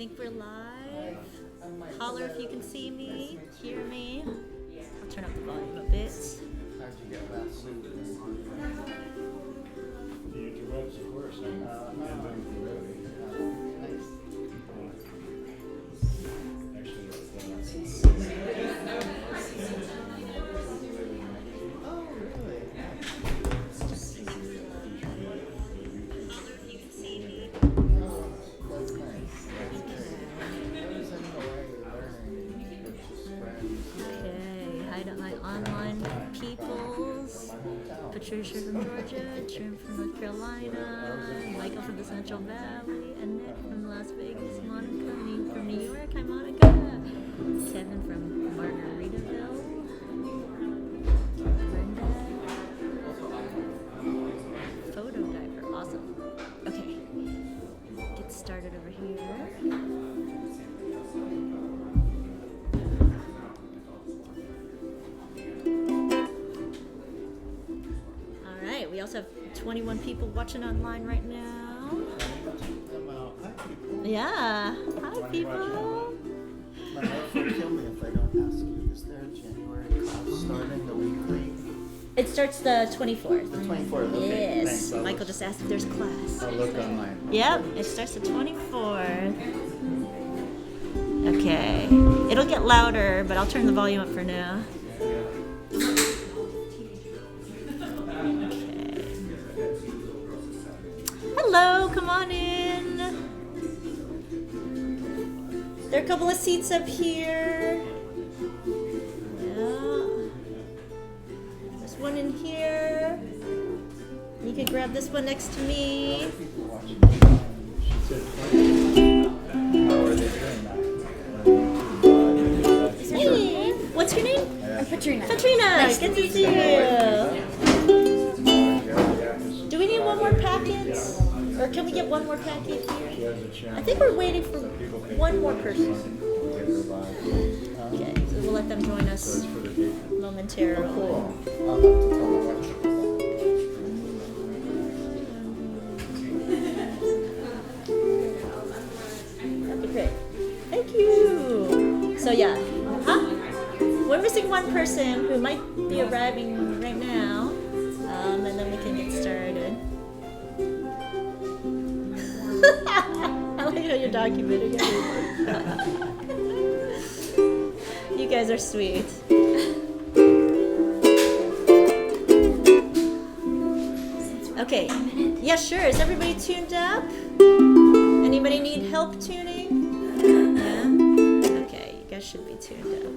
think we're live. Holler if you can see me, hear me. I'll turn up the volume a bit. How'd you get last week? The interwebs, of course. Nice. Actually, Oh, really? Holler if you can see me. Oh, that's nice. I was in Hawaii learning with just friends. Okay, hi to my online peoples. Patricia from Georgia, Trim from North Carolina, Michael from the Central Valley, Annette from Las Vegas, Monica me from New York, hi Monica, Kevin from Margaritaville, Brenda, photo diver, awesome. Okay, get started over here. We also have 21 people watching online right now. Hi, people. Yeah, hi people. My wife will kill me if I don't ask you. Is there a January class starting the weekly? It starts the 24th. The 24th, okay. Yes, Thanks. Michael just asked if there's class. I'll look online. Yep, it starts the 24th. Okay, it'll get louder, but I'll turn the volume up for now. Hello, come on in. There are a couple of seats up here. Yeah. There's one in here. You can grab this one next to me. People watching online. How are they doing that? Hey, what's your name? Katrina. Katrina, good to see you. Do we need one more packet? Or can we get one more packet here? I think we're waiting for one more person. Okay, so we'll let them join us momentarily. Cool. I'll have to tell the wife. That'd be great. Thank you. So yeah, we're missing one person who might be arriving right now, and then we can get started. I like how you're documenting everything. You guys are sweet. Okay. Yeah, sure. Is everybody tuned up? Anybody need help tuning? Yeah? Okay, you guys should be tuned up.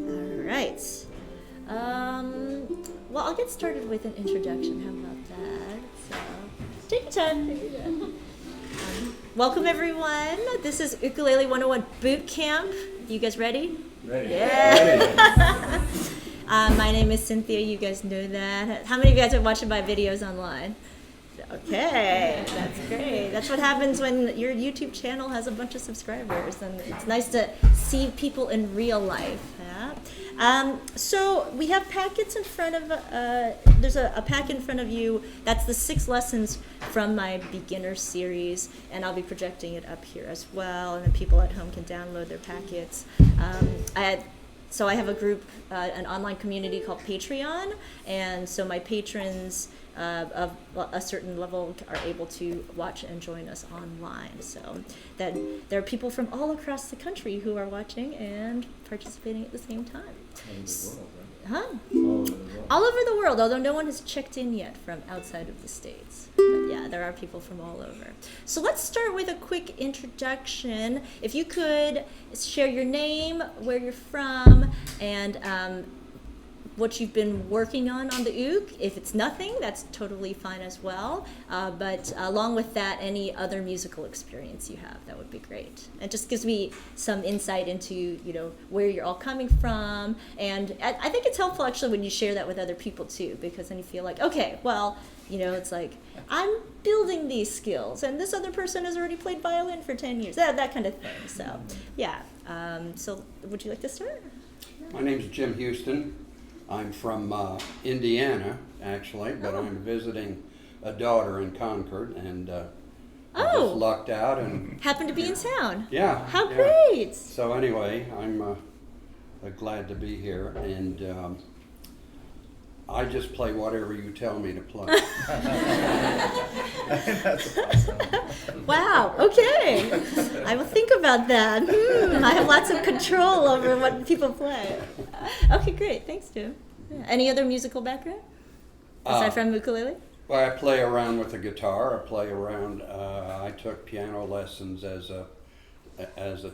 All right. Well, I'll get started with an introduction. How about that? So, take your time. Welcome, everyone. This is Ukulele 101 Bootcamp. You guys ready? Ready. Yeah. My name is Cynthia. You guys know that. How many of you guys are watching my videos online? Okay, that's great. That's what happens when your YouTube channel has a bunch of subscribers, and it's nice to see people in real life. Yeah. So we have packets in front of. There's a pack in front of you. That's the 6 lessons from my beginner series, and I'll be projecting it up here as well, and then people at home can download their packets. So I have a group, an online community called Patreon, and so my patrons of a certain level are able to watch and join us online. So that there are people from all across the country who are watching and participating at the same time. Huh? All over the world, although no one has checked in yet from outside of the States. But yeah, there are people from all over. So let's start with a quick introduction. If you could share your name, where you're from, and what you've been working on the uke. If it's nothing, that's totally fine as well. But along with that, any other musical experience you have, that would be great. It just gives me some insight into, where you're all coming from. And I think it's helpful actually when you share that with other people too, because then you feel like, okay, well, it's like, I'm building these skills and this other person has already played violin for 10 years, that kind of thing. So yeah, so would you like to start? My name's Jim Houston. I'm from Indiana, actually, but I'm visiting a daughter in Concord, and I Oh. just lucked out, and Happened to be in town. yeah. How yeah. great! So anyway, I'm glad to be here, and I just play whatever you tell me to play. That's awesome. Wow, okay. I will think about that. I have lots of control over what people play. Okay, great. Thanks, Jim. Yeah. Any other musical background? Aside from ukulele? Well, I play around with the guitar. I play around. I took piano lessons as a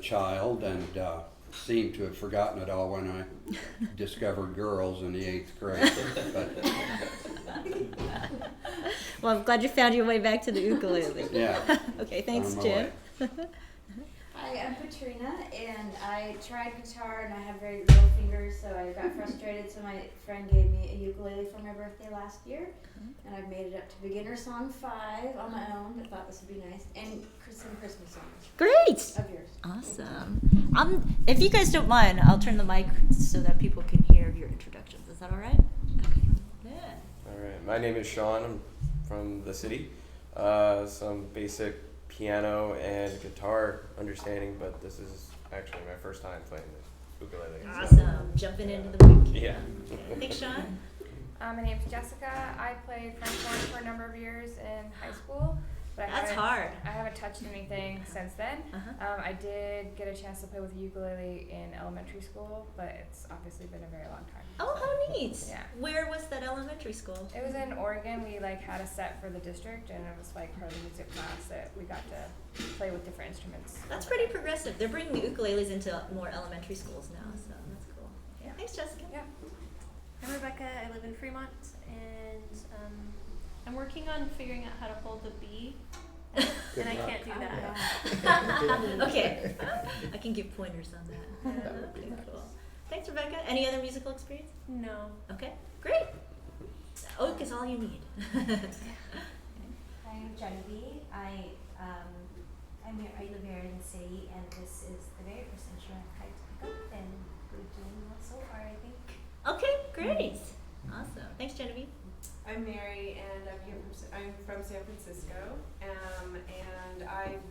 child, and seemed to have forgotten it all when I discovered girls in the 8th grade. But, Well, I'm glad you found your way back to the ukulele. yeah. Okay, thanks, On my Jim. Hi, I'm Katrina, and I tried guitar and I have very little fingers, so I got frustrated. So my friend gave me a ukulele for my birthday last year, and I've made it up to beginner song 5 on my own. I thought this would be nice, and some Christmas songs Great. of yours. Awesome. If you guys don't mind, I'll turn the mic so that people can hear your introductions. Is that all right? Okay. Yeah. All right, my name is Sean. I'm from the city. Some basic piano and guitar understanding, but this is actually my first time playing the ukulele. so- Awesome. Jumping into the week. Yeah. Thanks, Sean. My name's Jessica. I played French horn for a number of years in high school, but That's hard. I haven't touched anything since then. Uh-huh. I did get a chance to play with ukulele in elementary school, but it's obviously been a very long time. Oh, how neat. Yeah. Where was that elementary school? It was in Oregon. We had a set for the district, and it was part of the music class that we got to play with different instruments. That's pretty progressive. They're bringing the ukuleles into more elementary schools now, so that's cool. Yeah. Thanks, Jessica. Yeah. I'm Rebecca. I live in Fremont, and I'm working on figuring out how to hold the B, and I can't do that. Okay. I can give pointers on that. Okay, cool. Thanks, Rebecca. Any other musical experience? No. Okay, great. Oak is all you need. Hi, I'm Genevieve. I live here in the city, and this is the very first instrument I've tried to pick up, and we're doing well so far, I think. Okay, great. Awesome. Thanks, Genevieve. I'm Mary, and I'm from San Francisco, and I've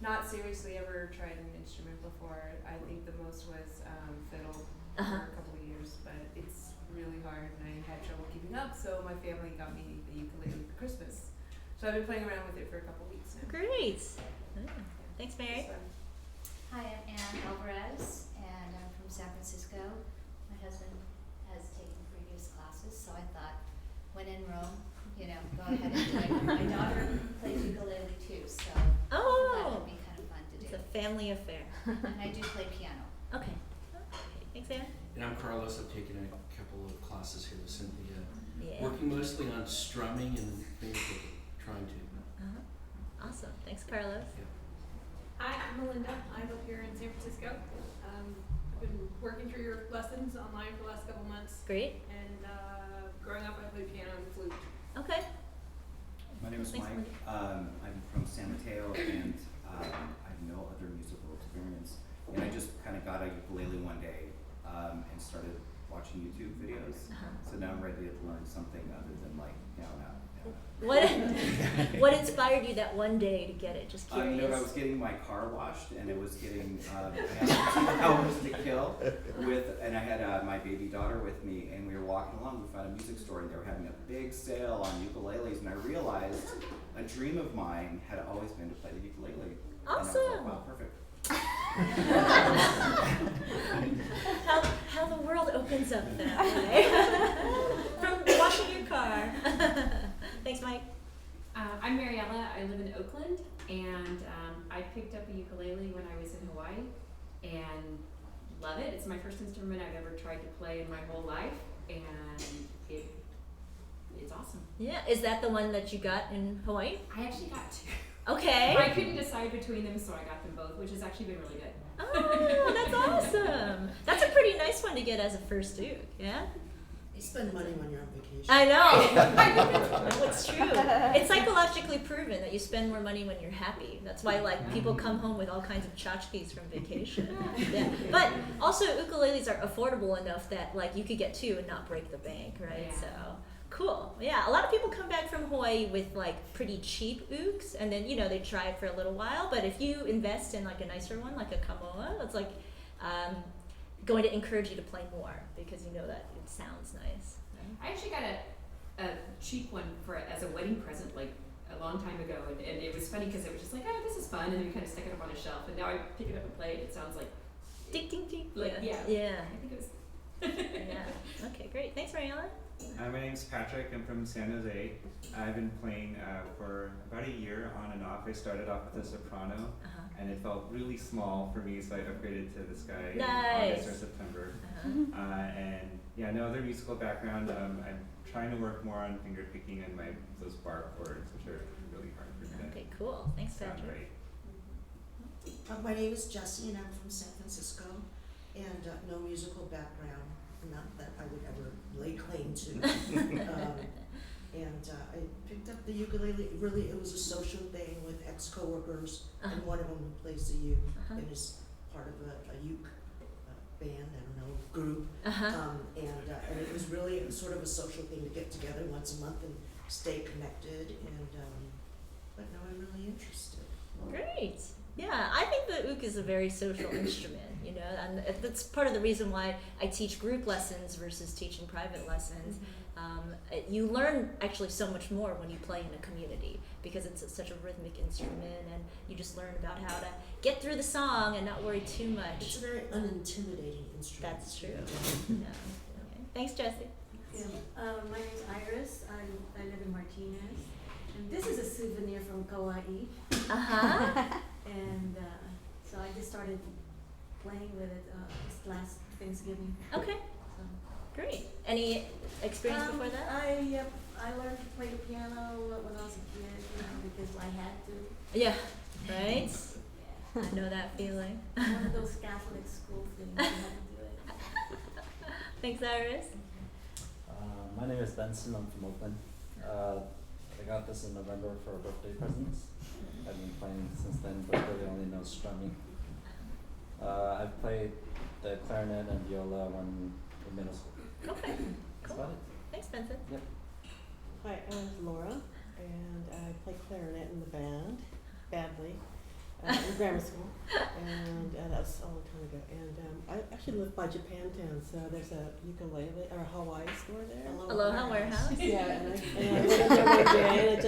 not seriously ever tried an instrument before. I think the most was fiddle for a couple of years, but it's really hard, and I had trouble keeping up. So my family got me the ukulele for Christmas. So I've been playing around with it for a couple of weeks now. Great. Thanks, Mary. So, Hi, I'm Ann Alvarez, and I'm from San Francisco. My husband has taken previous classes, so I thought, when in Rome, go ahead and do it. My daughter plays ukulele too, so that Oh, would be kind of fun to it's do. a family affair. And I do play piano. Okay. Thanks, Anne. And I'm Carlos. I've taken a couple of classes here with Cynthia, Yeah. working mostly on strumming and basically trying to. Awesome. Thanks, Carlos. Hi, I'm Melinda. I live here in San Francisco. I've been working through your lessons online for the last couple months. Great. And growing up, I played piano and flute. Okay. My name is Thanks, Mike. I'm from San Mateo, and I have no other musical experience. And I just kind of got a ukulele one day and started watching YouTube videos. So now I'm ready to learn something other than like down out. What inspired you that one day to get it? Just curious. I was getting my car washed, and it was getting I had 2 hours to kill and I had my baby daughter with me, and we were walking along. We found a music store, and they were having a big sale on ukuleles, and I realized a dream of mine had always been to play the ukulele. Awesome. And I was like, wow, perfect. How the world opens up that way. From washing your car. Thanks, Mike. I'm Mariella. I live in Oakland, and I picked up a ukulele when I was in Hawaii and love it. It's my first instrument I've ever tried to play in my whole life, and it's awesome. Yeah, is that the one that you got in Hawaii? I actually got 2. Okay. I couldn't decide between them, so I got them both, which has actually been really good. Oh, that's awesome. That's a pretty nice one to get as a first uke, yeah? You spend money when you're on vacation. I know. No, it's true. It's psychologically proven that you spend more money when you're happy. That's why people come home with all kinds of tchotchkes from vacation. Yeah. But also ukuleles are affordable enough that you could get 2 and not break the bank, right? Yeah. So Cool. Yeah, a lot of people come back from Hawaii with like pretty cheap ukes, and then they try it for a little while. But if you invest in like a nicer one, like a Kamoa, it's like going to encourage you to play more because you know that it sounds nice. I actually got a cheap one as a wedding present like a long time ago, and it was funny because it was just like, oh, this is fun, and then we kind of stuck it up on a shelf, and now I pick it up and play it. It sounds like ding ding ding. Like Yeah. I think it was. Yeah. Okay, great. Thanks, Mariella. My name's Patrick. I'm from San Jose. I've been playing for about a year on and off. I started off with a soprano, and it felt really small for me, so I upgraded to this guy in August or September. And yeah, no other musical background. I'm trying to work more on finger picking and those bar chords, which are really hard for me. Okay, cool. Thanks, Sound Patrick. right. My name is Jessie, and I'm from San Francisco, and no musical background, not that I would ever lay claim to. I picked up the ukulele. Really, it was a social thing with ex-coworkers, and one of them who plays the uke and is part of a uke band, I don't know, group. And it was really sort of a social thing to get together once a month and stay connected. But now I'm really interested. Great. Yeah, I think the uke is a very social instrument, and that's part of the reason why I teach group lessons versus teaching private lessons. You learn actually so much more when you play in a community because it's such a rhythmic instrument, and you just learn about how to get through the song and not worry too much. It's a very unintimidating instrument. That's true. Yeah. Okay. Thanks, Jessie. Yeah. My name is Iris. I live in Martinez, and this is a souvenir from Kauai. And so I just started playing with it this last Thanksgiving. Okay. So. Great. Any experience before that? I learned to play the piano when I was a kid, because I had to. Yeah. Right. I know that feeling. One of those Catholic school things. You had to do it. Thanks, Iris. My name is Benson. I'm from Oakland. I got this in November for birthday presents. I've been playing since then, but really only know strumming. I've played the clarinet and viola when in middle school. Okay, That's cool. about it. Thanks, Benson. Yep. Hi, I'm Laura, and I play clarinet in the band, badly, in grammar school, and that was a long time ago. And I actually live by Japantown, so there's a ukulele or Hawaii store there. Aloha Warehouse. Yeah, and I went in there one day, and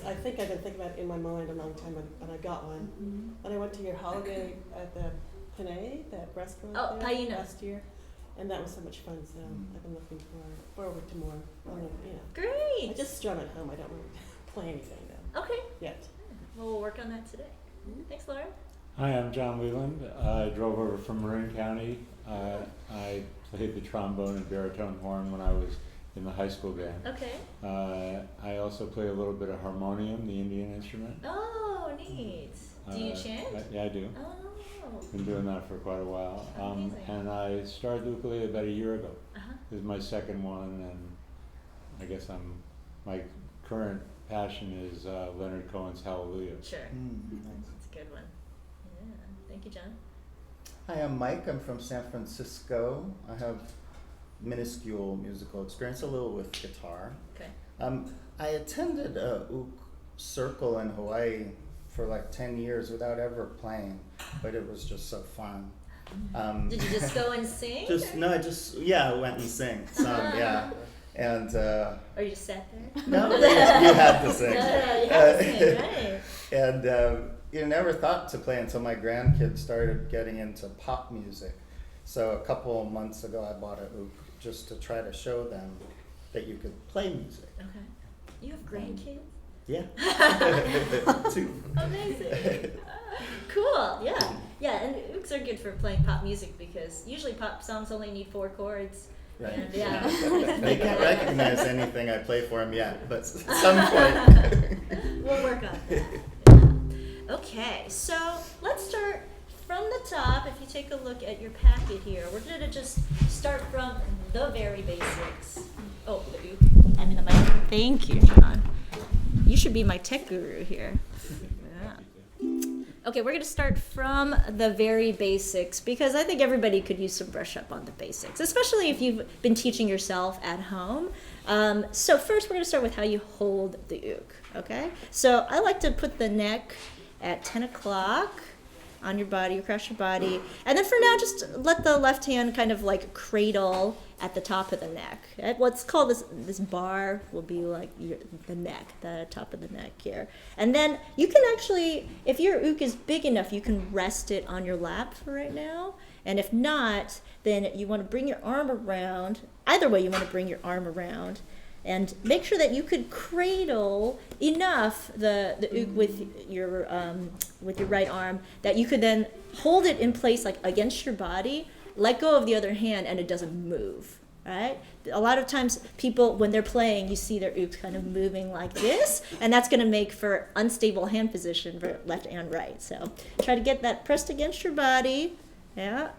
I think I've been thinking about it in my mind a long time, and I got one. And I went to your holiday at the Panay, that restaurant there Paina. last year. And that was so much fun, so I've been looking forward to more. Great. I just strum at home. I don't really play anything though. Okay. Yet. Well, we'll work on that today. Thanks, Laura. Hi, I'm John Leland. I drove over from Marin County. I played the trombone and baritone horn when I was in the high school band. Okay. I also play a little bit of harmonium, the Indian instrument. Oh, neat. Do you chant? Yeah, I do. Oh. Been doing that for quite a while. Amazing. And I started the ukulele about a year ago. Uh-huh. This is my second one, and I guess my current passion is Leonard Cohen's Hallelujah. Sure. Nice. That's a good one. Yeah. Thank you, John. Hi, I'm Mike. I'm from San Francisco. I have minuscule musical experience, a little with guitar. Okay. I attended a uke circle in Hawaii for like 10 years without ever playing, but it was just so fun. Did you just go and sing? I went and sang some, yeah. And or you just sat there? No, you had to sing. You had to sing, right. And you never thought to play until my grandkids started getting into pop music. So a couple of months ago I bought a uke just to try to show them that you could play music. Okay. You have grandkids? Yeah. Two. Amazing. Cool. Yeah. Yeah, and ukes are good for playing pop music because usually pop songs only need 4 chords. Right. And, yeah. They can't recognize anything I play for them yet, but at some point. We'll work on that. Yeah. Okay, so let's start from the top. If you take a look at your packet here, we're going to just start from the very basics. Oh, the uke. I mean the mic. Thank you, John. You should be my tech guru here. Yeah. Okay, we're going to start from the very basics because I think everybody could use some brush up on the basics, especially if you've been teaching yourself at home. So first we're going to start with how you hold the uke, okay? So I like to put the neck at 10 o'clock on your body, across your body. And then for now, just let the left hand kind of like cradle at the top of the neck. Okay? What's called this bar will be like the neck, the top of the neck here. And then you can actually, if your uke is big enough, you can rest it on your lap for right now. And if not, then you want to bring your arm around. Either way, you want to bring your arm around. And make sure that you could cradle enough the uke with your right arm that you could then hold it in place like against your body, let go of the other hand, and it doesn't move, right? A lot of times people, when they're playing, you see their uke kind of moving like this, and that's going to make for unstable hand position for left and right. So try to get that pressed against your body, yeah,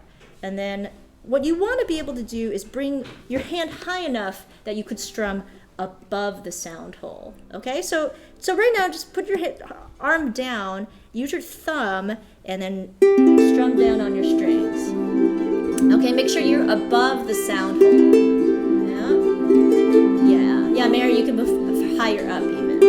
and then what you want to be able to do is bring your hand high enough that you could strum above the sound hole. Okay, so right now just put your arm down, use your thumb, and then strum down on your strings. Okay, make sure you're above the sound hole. Yeah, Mary, you can move higher up even.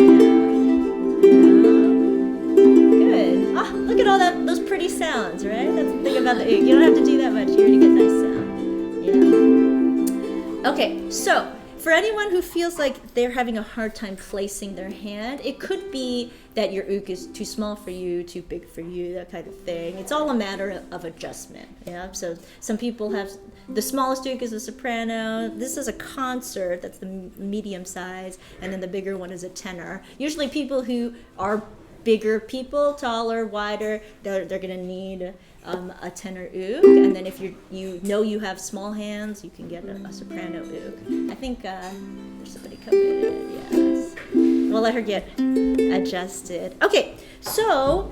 Good. Ah, look at all those pretty sounds, right? That's the thing about the uke. You don't have to do that much. You already get nice sound. Yeah. Okay, so for anyone who feels like they're having a hard time placing their hand, it could be that your uke is too small for you, too big for you, that kind of thing. It's all a matter of adjustment. Yeah. So some people have the smallest uke is a soprano. This is a concert. That's the medium size, and then the bigger one is a tenor. Usually, people who are bigger people, taller, wider, they're going to need a tenor uke, and then if you have small hands, you can get a soprano uke. I think there's somebody coming in. Yes, we'll let her get adjusted. Okay, so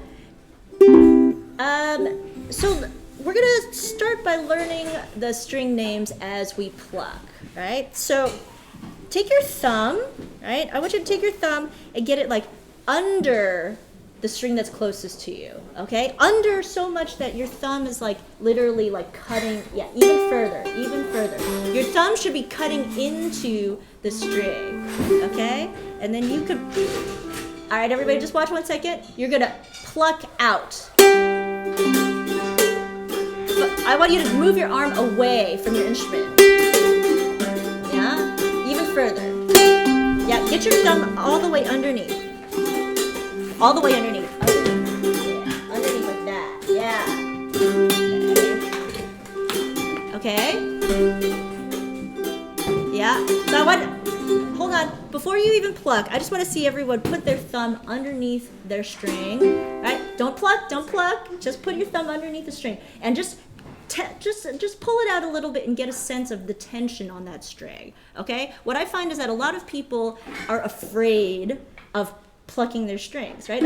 we're gonna start by learning the string names as we pluck. Right. So take your thumb. Right. I want you to take your thumb and get it like under the string that's closest to you, okay? Under so much that your thumb is like literally like cutting, even further. Your thumb should be cutting into the string, okay? And then you could, all right, everybody just watch 1 second. You're gonna pluck out. But I want you to move your arm away from your instrument. Yeah, even further. Yeah, get your thumb all the way underneath. All the way underneath. Yeah, underneath like that. Yeah. Okay. Yeah. So hold on. Before you even pluck, I just want to see everyone put their thumb underneath their string. Right? Don't pluck. Just put your thumb underneath the string and just pull it out a little bit and get a sense of the tension on that string. Okay? What I find is that a lot of people are afraid of plucking their strings, right?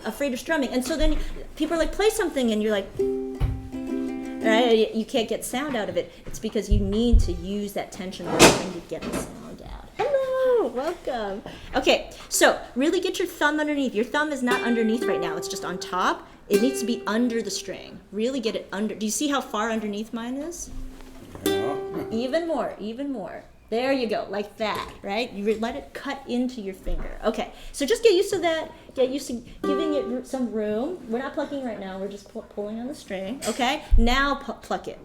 Afraid of strumming. And so then people are like, play something, and you're like, right? You can't get sound out of it. It's because you need to use that tension on the string to get the sound out. Hello, welcome. Okay, so really get your thumb underneath. Your thumb is not underneath right now. It's just on top. It needs to be under the string. Really get it under. Do you see how far underneath mine is? Yeah. Even more. There you go, like that, right? You let it cut into your finger. Okay, so just get used to that. Get used to giving it some room. We're not plucking right now. We're just pulling on the string. Okay, now pluck it.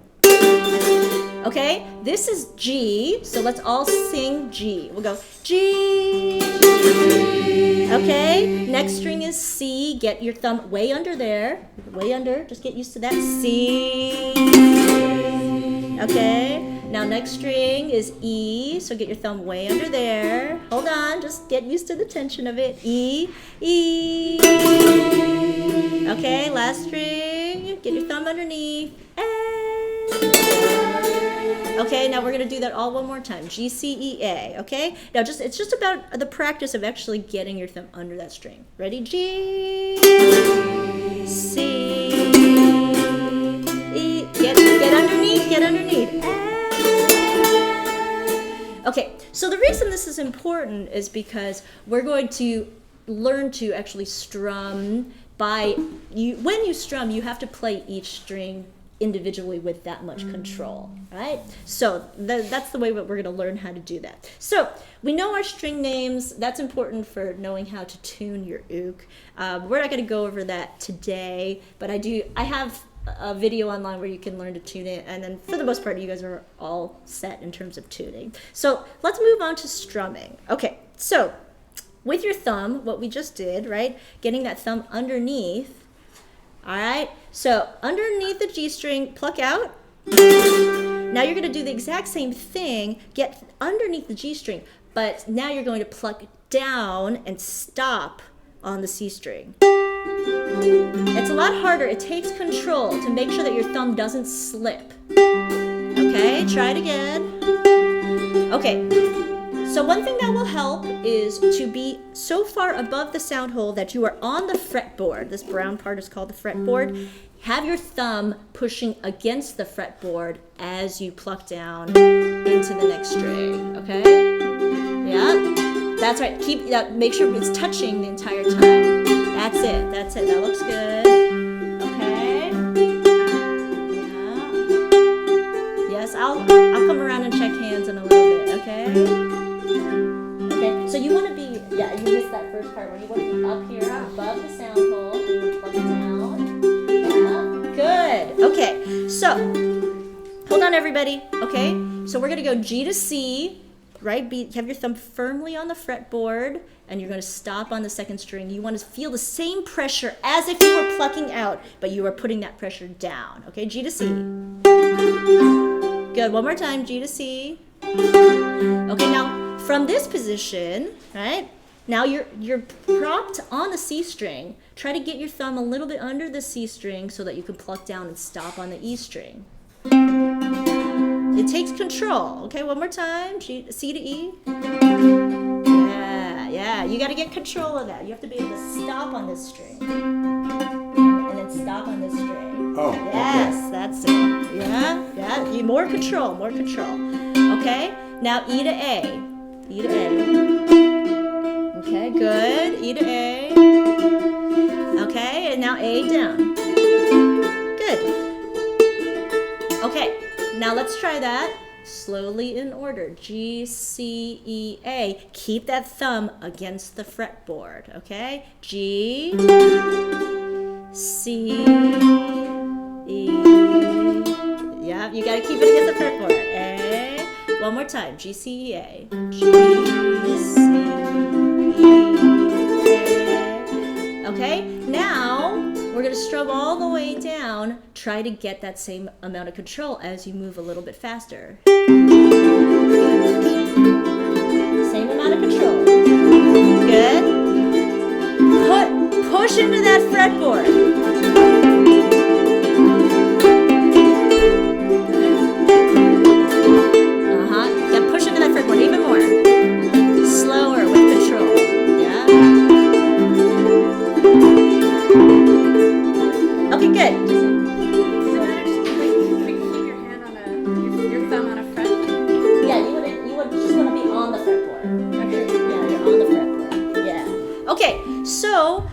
Okay, this is G, so let's all sing G. We'll go G. Okay, next string is C. Get your thumb way under there. Way under. Just get used to that. C. Okay. Now next string is E, so get your thumb way under there. Hold on, just get used to the tension of it. E, E. Okay, last string, get your thumb underneath. A. Okay, now we're gonna do that all one more time. G, C, E, A, okay? Now it's just about the practice of actually getting your thumb under that string. Ready? G, C, E. Get underneath. A. Okay, so the reason this is important is because we're going to learn to actually strum when you strum, you have to play each string individually with that much control, right? So that's the way that we're going to learn how to do that. So we know our string names. That's important for knowing how to tune your uke. We're not going to go over that today, but I have a video online where you can learn to tune it, and then for the most part you guys are all set in terms of tuning. So let's move on to strumming. Okay, so with your thumb, what we just did, right, getting that thumb underneath, all right, so underneath the G string, pluck out. Now you're going to do the exact same thing, get underneath the G string, but now you're going to pluck down and stop on the C string. It's a lot harder. It takes control to make sure that your thumb doesn't slip. Okay, try it again. Okay, so one thing that will help is to be so far above the sound hole that you are on the fretboard. This brown part is called the fretboard. Have your thumb pushing against the fretboard as you pluck down into the next string, okay? Yeah, that's right. Keep that. Make sure it's touching the entire time. That's it. That's it. That looks good. Okay. Yeah. Yes, I'll come around and check hands in a little bit. Okay. Okay. So you want to be, yeah, you missed that first part where you want to be up here above the sound hole and you want to plug it down. Yeah. Good. Okay. So hold on, everybody. Okay. So we're gonna go G to C. Right? Have your thumb firmly on the fretboard, and you're going to stop on the second string. You want to feel the same pressure as if you were plucking out, but you are putting that pressure down. Okay, G to C. Good. One more time, G to C. Okay, now from this position, right? Now you're propped on the C string. Try to get your thumb a little bit under the C string so that you can pluck down and stop on the E string. It takes control. Okay, one more time. C to E. Yeah. You got to get control of that. You have to be able to stop on this string. And then stop on this string. Oh, yes, okay. That's it. Yeah. You more control. Okay, now E to A. E to A. Okay, good. E to A. Okay, and now A down. Good. Okay. Now let's try that slowly in order. G, C, E, A. Keep that thumb against the fretboard, okay? G, C, E. Yeah, you gotta keep it against the fretboard. A. One more time. G, C, E, A. G, C, E, A. Okay, now we're going to strum all the way down. Try to get that same amount of control as you move a little bit faster. Same amount of control. Good. Push into that fretboard. Yeah, push into that fretboard even more. Slower with control. Yeah. Okay, good. Keep your hand on your thumb on a fret. Yeah, you would just want to be on the fretboard. Okay. Yeah, you're on the fretboard. Yeah. Okay, so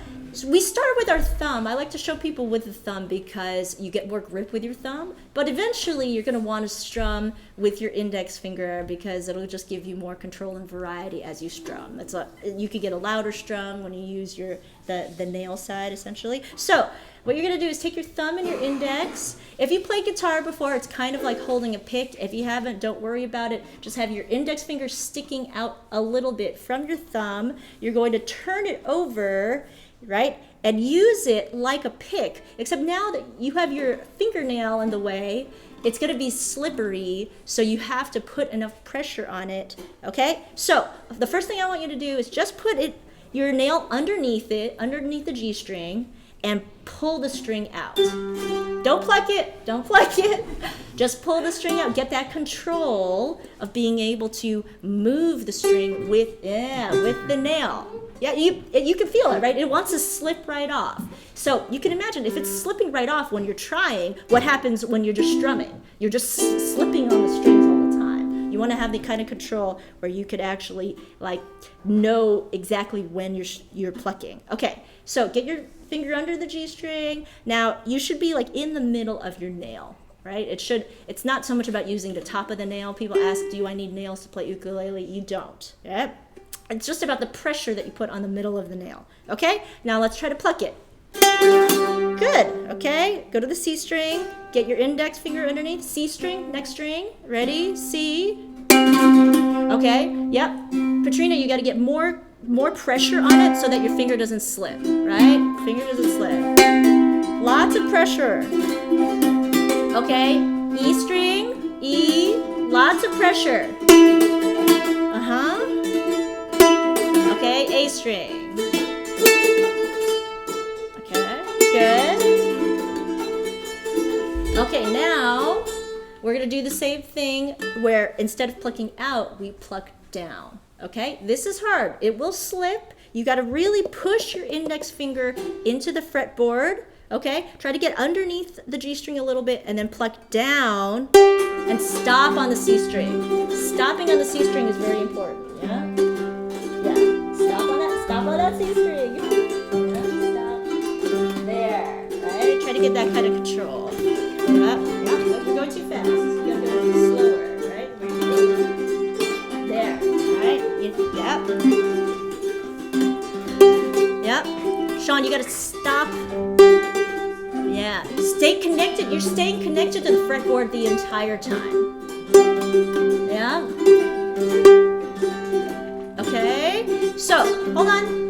we start with our thumb. I like to show people with the thumb because you get more grip with your thumb, but eventually you're going to want to strum with your index finger because it'll just give you more control and variety as you strum. You could get a louder strum when you use the nail side essentially. So what you're going to do is take your thumb and your index. If you played guitar before, it's kind of like holding a pick. If you haven't, don't worry about it. Just have your index finger sticking out a little bit from your thumb. You're going to turn it over, right, and use it like a pick, except now that you have your fingernail in the way, it's going to be slippery, so you have to put enough pressure on it, okay? So the first thing I want you to do is just put your nail underneath the G string, and pull the string out. Don't pluck it. Just pull the string out. Get that control of being able to move the string with the nail. Yeah, you can feel it, right? It wants to slip right off. So you can imagine if it's slipping right off when you're trying, what happens when you're just strumming? You're just slipping on the strings all the time. You want to have the kind of control where you could actually like know exactly when you're plucking. Okay, so get your finger under the G string. Now you should be like in the middle of your nail, right? It's not so much about using the top of the nail. People ask, do I need nails to play ukulele? You don't. Yeah? It's just about the pressure that you put on the middle of the nail. Okay, now let's try to pluck it. Good, okay, go to the C string, get your index finger underneath, C string, next string, ready, C. Okay, yep. Katrina, you gotta get more pressure on it so that your finger doesn't slip, right? Finger doesn't slip. Lots of pressure. Okay, E string, E, lots of pressure. Okay, A string. Okay, good. Okay, now we're gonna do the same thing where instead of plucking out, we pluck down. Okay, this is hard. It will slip. You gotta really push your index finger into the fretboard. Okay, try to get underneath the G string a little bit and then pluck down and stop on the C string. Stopping on the C string is very important, yeah? Yeah, stop on that C string. Yeah, stop. There, right? Try to get that kind of control. Yeah, you're going too fast. You gotta go slower, right? There, right? Yep. Sean, you gotta stop. Yeah, stay connected. You're staying connected to the fretboard the entire time. Yeah. Okay, so hold on.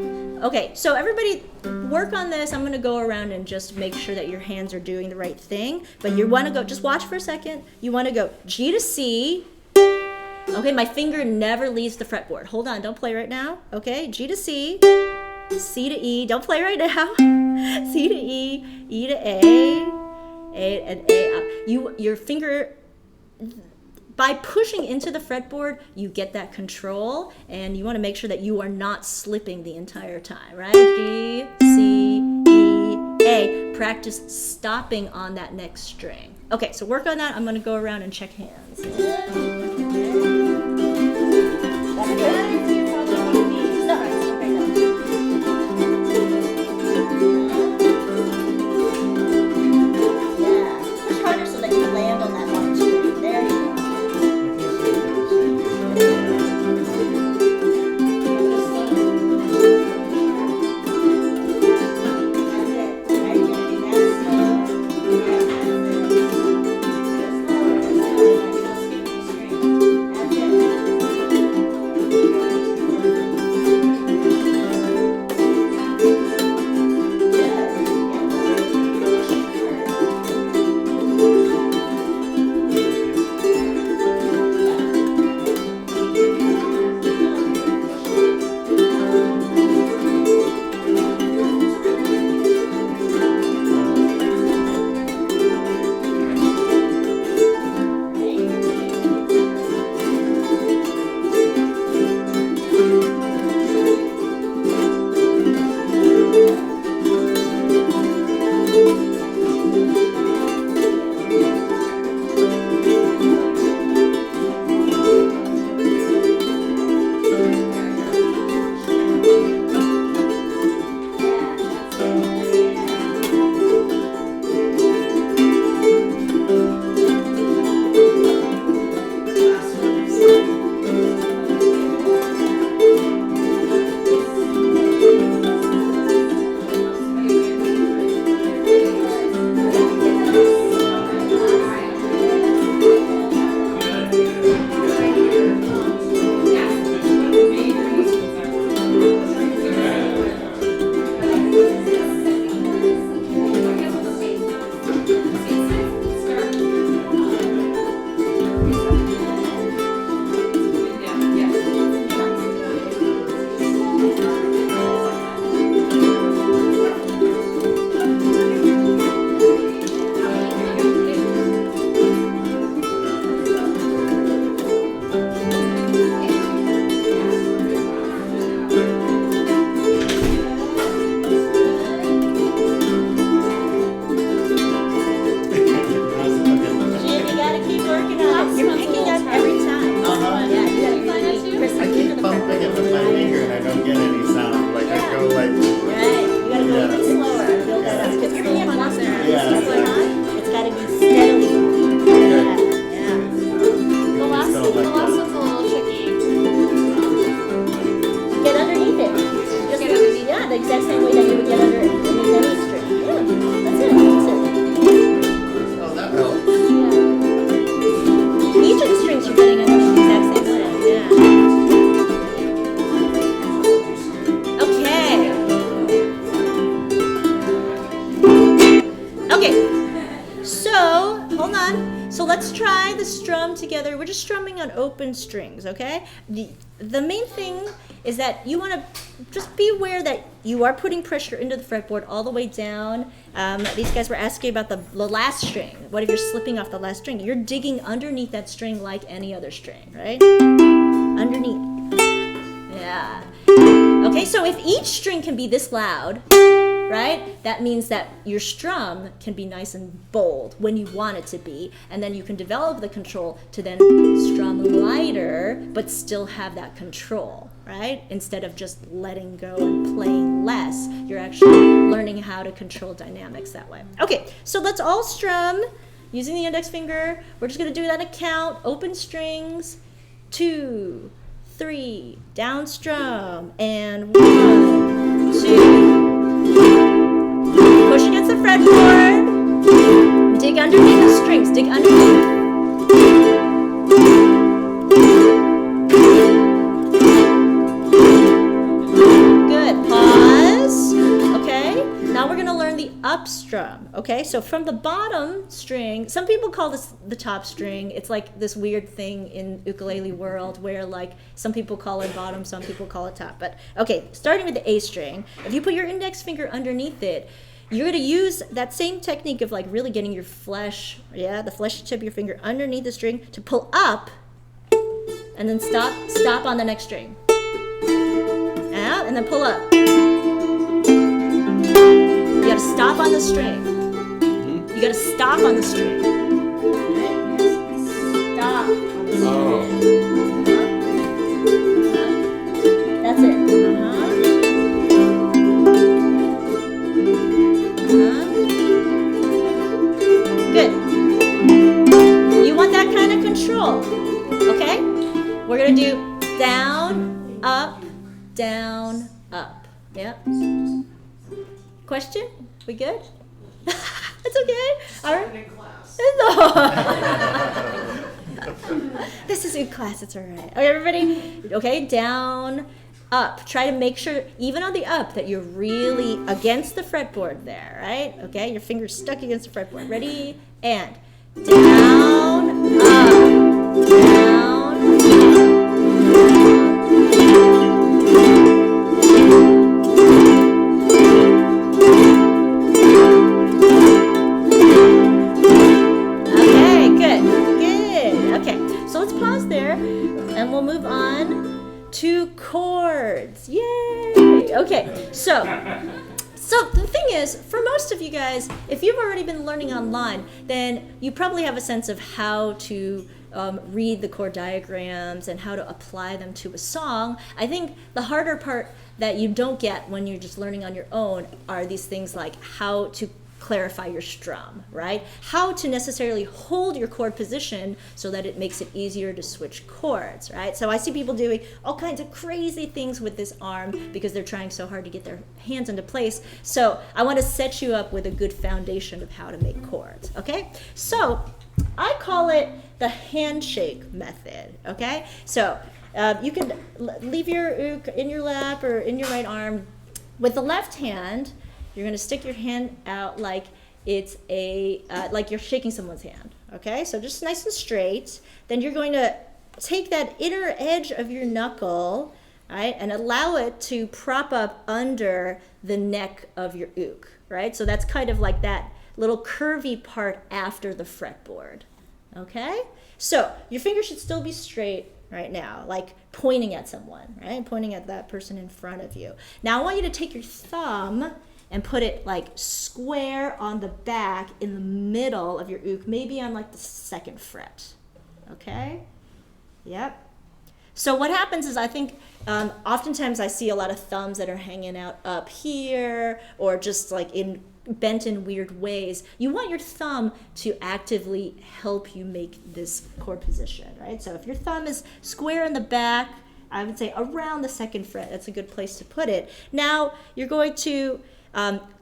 Okay, so everybody work on this. I'm gonna go around and just make sure that your hands are doing the right thing. But you wanna go, just watch for a second. You wanna go G to C. Okay, my finger never leaves the fretboard. Hold on, don't play right now. Okay, G to C, C to E. Don't play right now. C to E, E to A and A up. Your finger, by pushing into the fretboard, you get that control, and you want to make sure that you are not slipping the entire time, right? G, C, E, A. Practice stopping on that next string. Okay, so work on that. I'm going to go around and check hands. That's good. hold on. So let's try the strum together. We're just strumming on open strings, okay? The main thing is that you want to just be aware that you are putting pressure into the fretboard all the way down. These guys were asking about the last string. What if you're slipping off the last string? You're digging underneath that string like any other string, right? Underneath. Yeah. Okay, so if each string can be this loud, right, that means that your strum can be nice and bold when you want it to be, and then you can develop the control to then strum lighter but still have that control, right? Instead of just letting go and playing less, you're actually learning how to control dynamics that way. Okay, so let's all strum using the index finger. We're just going to do that a count, open strings, 2, 3, down strum, and 1, 2. Push against the fretboard. Dig underneath the strings. Dig underneath. Good. Pause. Okay. Now we're going to learn the up strum. Okay. So from the bottom string, some people call this the top string. It's like this weird thing in ukulele world where like some people call it bottom, some people call it top. But okay, starting with the A string, if you put your index finger underneath it, you're going to use that same technique of like really getting your flesh, the fleshy tip of your finger underneath the string to pull up and then stop on the next string. Out and then pull up. You got to stop on the string. You got to stop on the string. Stop on the string. That's it. Good. You want that kind of control, okay? We're going to do down, up, yeah? Question? We good? That's okay. All right. In class. No. This is in class, it's all right. Okay, everybody, okay, down, up. Try to make sure, even on the up, that you're really against the fretboard there, right? Okay, your finger's stuck against the fretboard. Ready? And down, up, down, Okay, good. Okay, so let's pause there, and we'll move on to chords. Yay! Okay, so the thing is, for most of you guys, if you've already been learning online, then you probably have a sense of how to read the chord diagrams and how to apply them to a song. I think the harder part that you don't get when you're just learning on your own are these things like how to clarify your strum, right? How to necessarily hold your chord position so that it makes it easier to switch chords, right? So I see people doing all kinds of crazy things with this arm because they're trying so hard to get their hands into place. So I want to set you up with a good foundation of how to make chords, okay? So I call it the handshake method, okay? So you can leave your uk in your lap or in your right arm. With the left hand, you're going to stick your hand out like it's like you're shaking someone's hand, okay? So just nice and straight. Then you're going to take that inner edge of your knuckle, right, and allow it to prop up under the neck of your uk, right? So that's kind of like that little curvy part after the fretboard, okay? So your finger should still be straight right now, like pointing at someone, right? Pointing at that person in front of you. Now I want you to take your thumb and put it like square on the back in the middle of your uk, maybe on like the 2nd fret, okay? Yep. So what happens is I think oftentimes I see a lot of thumbs that are hanging out up here or just like bent in weird ways. You want your thumb to actively help you make this chord position, right? So if your thumb is square in the back, I would say around the 2nd fret, that's a good place to put it. Now you're going to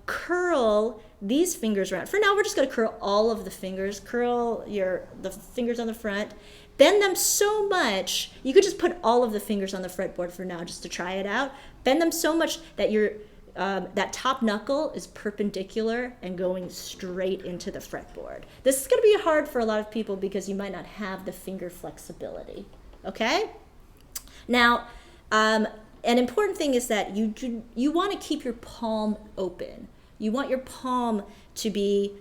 curl these fingers around. For now, we're just going to curl all of the fingers. Curl the fingers on the front. Bend them so much, you could just put all of the fingers on the fretboard for now just to try it out. Bend them so much that your that top knuckle is perpendicular and going straight into the fretboard. This is going to be hard for a lot of people because you might not have the finger flexibility. Okay? Now, an important thing is that you want to keep your palm open. You want your palm to be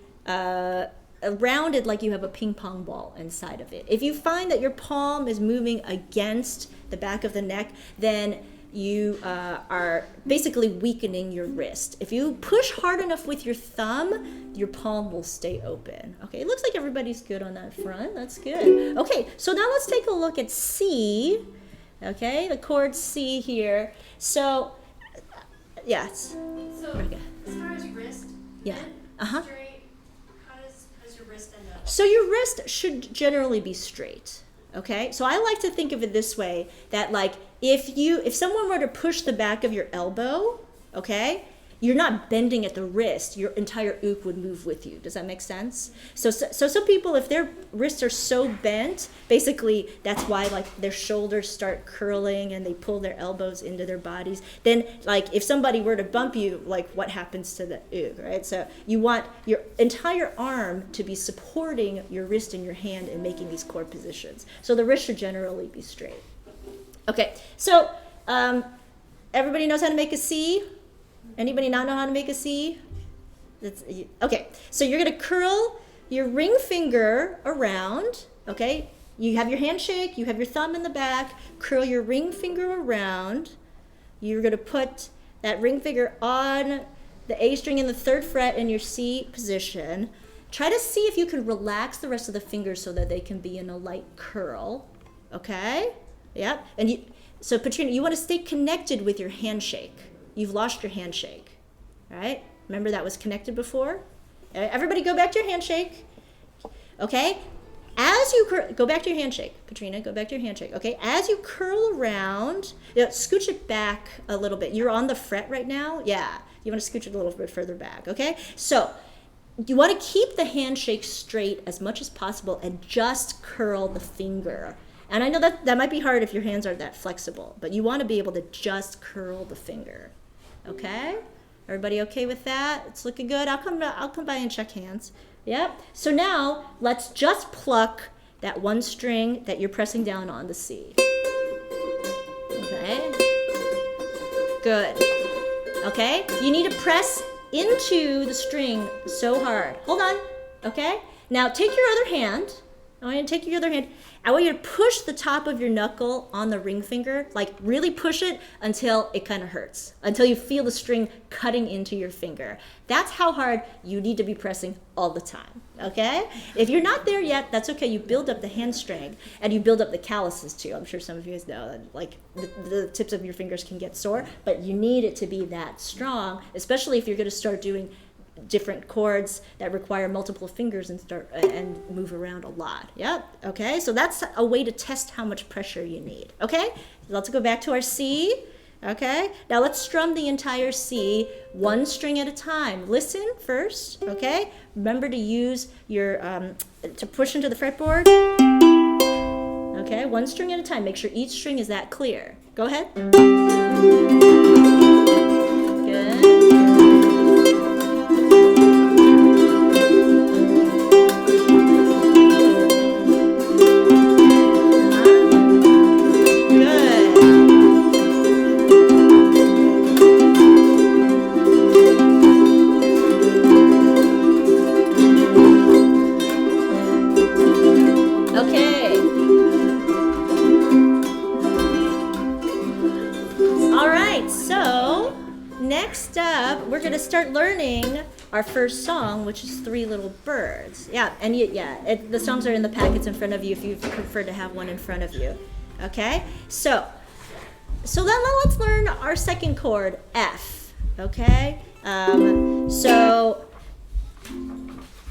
rounded like you have a ping pong ball inside of it. If you find that your palm is moving against the back of the neck, then you are basically weakening your wrist. If you push hard enough with your thumb, your palm will stay open. Okay, it looks like everybody's good on that front. That's good. Okay, so now let's take a look at C. Okay, the chord C here. So, yes. So, Okay. as far as wrist, Yeah. straight, how does your wrist end up? So your wrist should generally be straight. Okay, so I like to think of it this way, that like if someone were to push the back of your elbow, okay, you're not bending at the wrist, your entire uk would move with you. Does that make sense? So some people, if their wrists are so bent, basically that's why like their shoulders start curling and they pull their elbows into their bodies. Then like if somebody were to bump you, like what happens to the uk, right? So you want your entire arm to be supporting your wrist and your hand and making these core positions. So the wrist should generally be straight. Okay, so everybody knows how to make a C? Anybody not know how to make a C? Okay, so you're going to curl your ring finger around, okay? You have your handshake, you have your thumb in the back, curl your ring finger around. You're going to put that ring finger on the A string in the 3rd fret in your C position. Try to see if you can relax the rest of the fingers so that they can be in a light curl, okay? Yep, and so Patrina, you want to stay connected with your handshake. You've lost your handshake, right? Remember that was connected before? Everybody go back to your handshake, okay? As you go back to your handshake, Katrina, go back to your handshake, okay? As you curl around, scooch it back a little bit. You're on the fret right now? Yeah, you want to scooch it a little bit further back, okay? So you want to keep the handshake straight as much as possible and just curl the finger. And I know that might be hard if your hands aren't that flexible, but you want to be able to just curl the finger. Okay? Everybody okay with that? It's looking good. I'll come by and check hands. Yep. So now let's just pluck that one string that you're pressing down on, the C. Okay? Good. Okay? You need to press into the string so hard. Hold on. Okay? Now take your other hand. I want you to take your other hand. I want you to push the top of your knuckle on the ring finger, like really push it until it kind of hurts, until you feel the string cutting into your finger. That's how hard you need to be pressing all the time, okay? If you're not there yet, that's okay. You build up the hand strength and you build up the calluses too. I'm sure some of you guys know that like the tips of your fingers can get sore, but you need it to be that strong, especially if you're going to start doing different chords that require multiple fingers and move around a lot. Yep. Okay. So that's a way to test how much pressure you need. Okay. Let's go back to our C. Okay. Now let's strum the entire C one string at a time. Listen first. Okay. Remember to use your to push into the fretboard. Okay. One string at a time. Make sure each string is that clear. Go ahead. Good. We're going to start learning our first song, which is Three Little Birds. Yeah, and the songs are in the packets in front of you if you prefer to have one in front of you. Okay? So then let's learn our second chord, F. Okay? So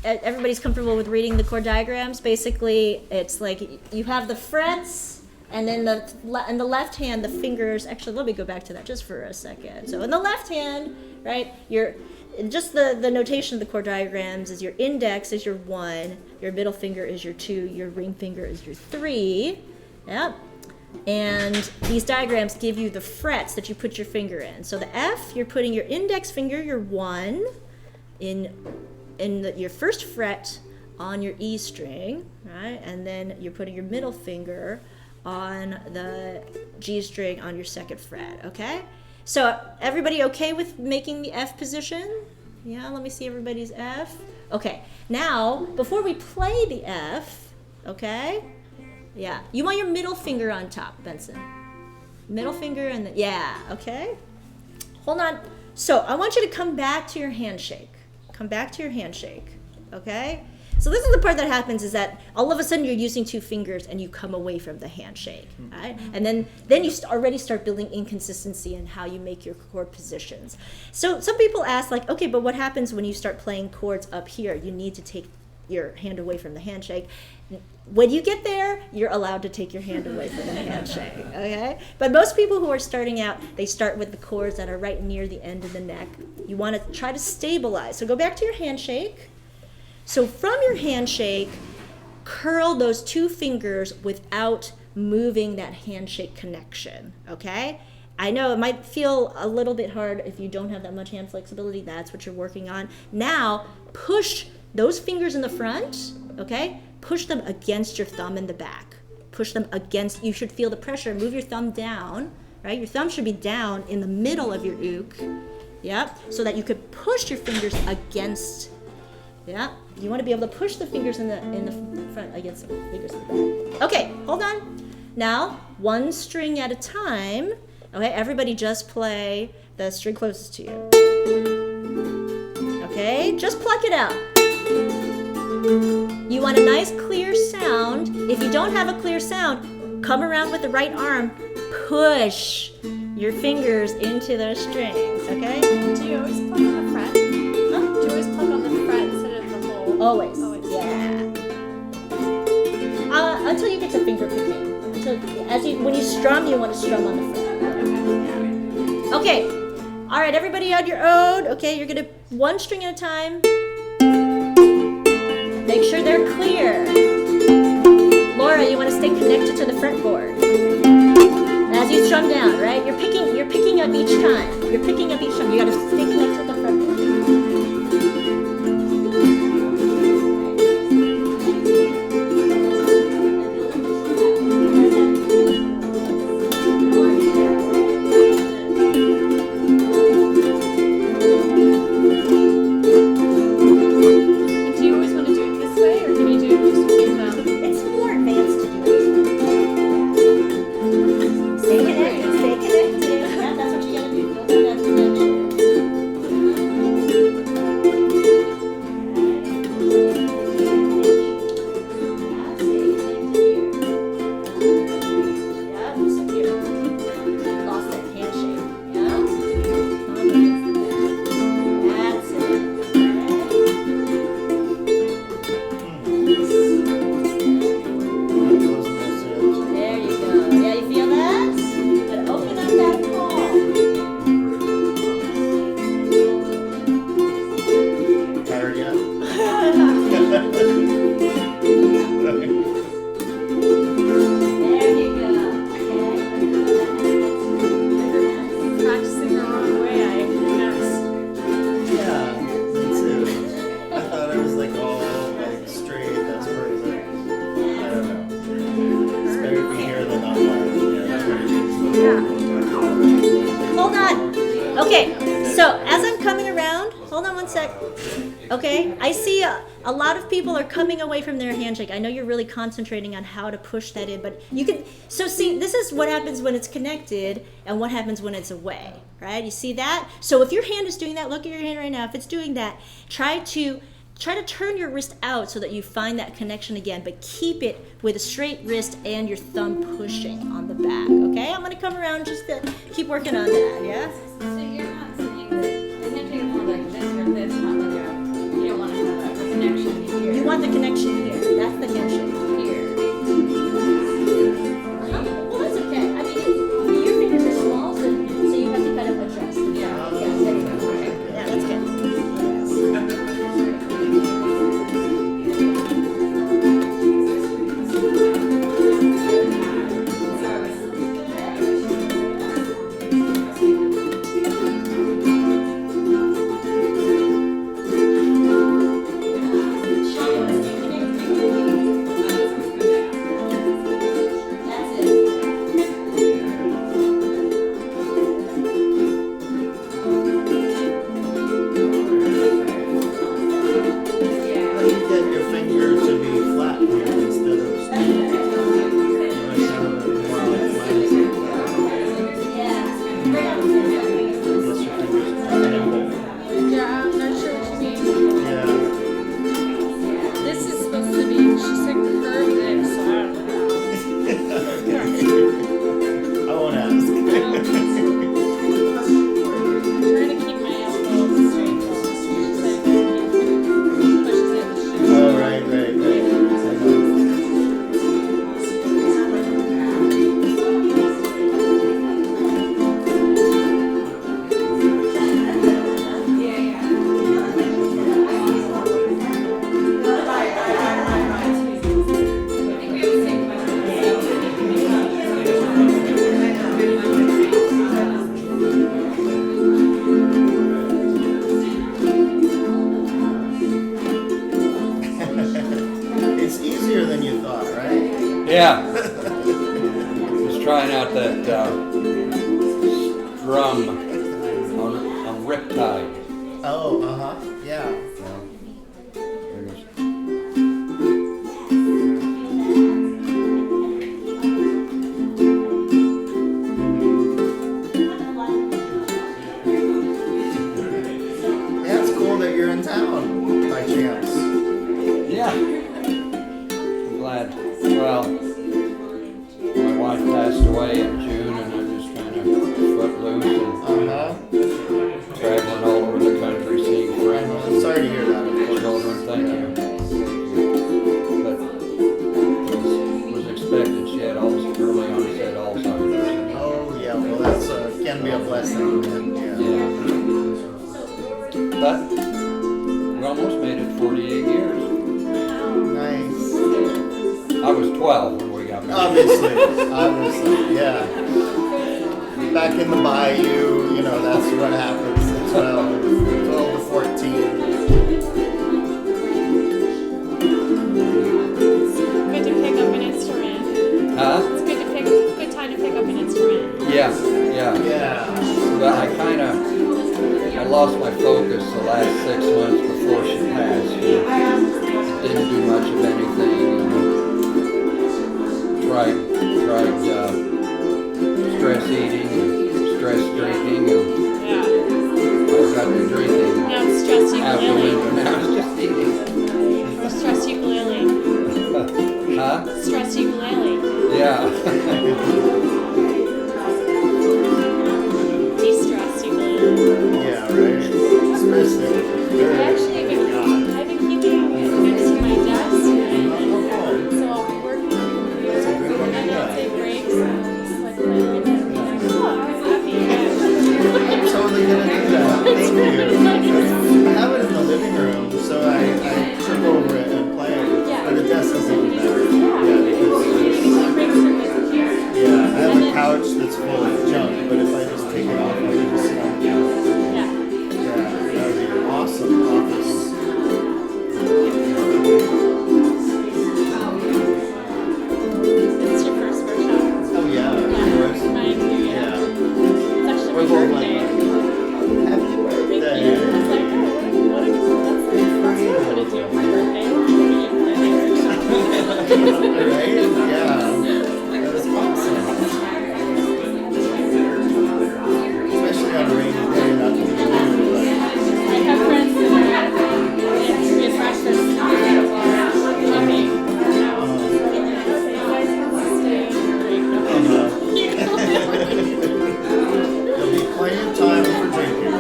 everybody's comfortable with reading the chord diagrams. Basically, it's like you have the frets, and then in the left hand, the fingers, actually, let me go back to that just for a second. So in the left hand, right, just the notation of the chord diagrams is your index is your 1, your middle finger is your 2, your ring finger is your 3. Yep. And these diagrams give you the frets that you put your finger in. So the F, you're putting your index finger, your 1, in your first fret on your E string, right? And then you're putting your middle finger on the G string on your second fret, okay? So everybody okay with making the F position? Yeah, let me see everybody's F. Okay, now, before we play the F, okay? Yeah, you want your middle finger on top, Benson. Middle finger and yeah, okay? Hold on. So I want you to come back to your handshake. Come back to your handshake, okay? So this is the part that happens is that all of a sudden you're using 2 fingers and you come away from the handshake, right? And then you already start building inconsistency in how you make your chord positions. So some people ask like, okay, but what happens when you start playing chords up here? You need to take your hand away from the handshake. When you get there, you're allowed to take your hand away from the handshake, okay? But most people who are starting out, they start with the chords that are right near the end of the neck. You want to try to stabilize. So go back to your handshake. So from your handshake, curl those 2 fingers without moving that handshake connection, okay? I know it might feel a little bit hard if you don't have that much hand flexibility. That's what you're working on. Now, push those fingers in the front, okay? Push them against your thumb in the back. Push them against, you should feel the pressure. Move your thumb down, right? Your thumb should be down in the middle of your uk, yep, so that you could push your fingers against, yeah. You want to be able to push the fingers in the front against the fingers in the back. Okay, hold on. Now, 1 string at a time. Okay, everybody just play the string closest to you. Okay, just pluck it out. You want a nice clear sound. If you don't have a clear sound, come around with the right arm. Push your fingers into those strings, okay? Do you always pluck on the fret? Huh? Do you always pluck on the fret instead of the hole? Always. Yeah. Until you get to finger picking. When you strum, you want to strum on the fret. Okay. All right, everybody on your own. Okay, you're gonna 1 string at a time. Make sure they're clear. Laura, you want to stay connected to the fretboard. As you strum down, right? You're picking up each time. You're picking up each time. You got to stay connected to the fretboard. Okay, I see a lot of people are coming away from their handshake. I know you're really concentrating on how to push that in, but you can, so see, this is what happens when it's connected and what happens when it's away, right? You see that? So if your hand is doing that, look at your hand right now. If it's doing that, try to turn your wrist out so that you find that connection again, but keep it with a straight wrist and your thumb pushing on the back, okay? I'm gonna come around just to keep working on that, yeah? So you're not saying that the handshake is more like this or this, not like you don't want to have a connection here. You want the connection here. That's the handshake. Here. Well, that's okay. I mean, your fingers are small, so you have to kind of adjust. Yeah, there you go. Okay. Yeah, that's good. It's easier than you thought, right? Yeah. Just trying out that strum on Riptide. Oh, yeah. Yeah, it's cool that you're in town by chance. Yeah. I'm glad. Well, my wife passed away in June, and I'm just kind of footloose and traveling all over the country, seeing friends. I'm sorry to hear that, of course. Children, thank you. But was expected. She had early onset Alzheimer's. Oh yeah, well that's can be a blessing. Yeah. But we almost made it 48 years. Nice. I was 12 when we got married. Obviously, yeah. Back in the bayou, you know, that's what happens at 12 to 14. Good to pick up an instrument. Huh? It's good time to pick up an instrument. Yeah. But I lost my focus the last 6 months before she passed. Didn't do much of anything. Tried stress eating and stress drinking, and I got to drinking. Now it's stress ukulele. Now it's just eating. Stress ukulele. Huh? Stress ukulele. Yeah. De-stress ukulele. Yeah, right. Especially. I've been keeping it next to my desk, and so I'll be working on it, and I'll take breaks and just like play with it. I'm totally gonna do that. Thank you. I have it in the living room, so I trip over it and play it. But the desk is even better. Yeah, I have a couch that's full of junk, but if I just take it off, I can just sit on the couch. Yeah, that would be an awesome office. It's your first workshop. Oh yeah, of course. Mine too, yeah. It's actually my We're both birthday. Happy birthday. Thank you. It's like, oh, what am I gonna do on my birthday? I'm gonna get ukulele workshop. Right? Yeah. That is awesome. Especially on a rainy day, not to be rude, but. I have friends that are at breakfast at the bar talking. There'll be plenty of time for drinking.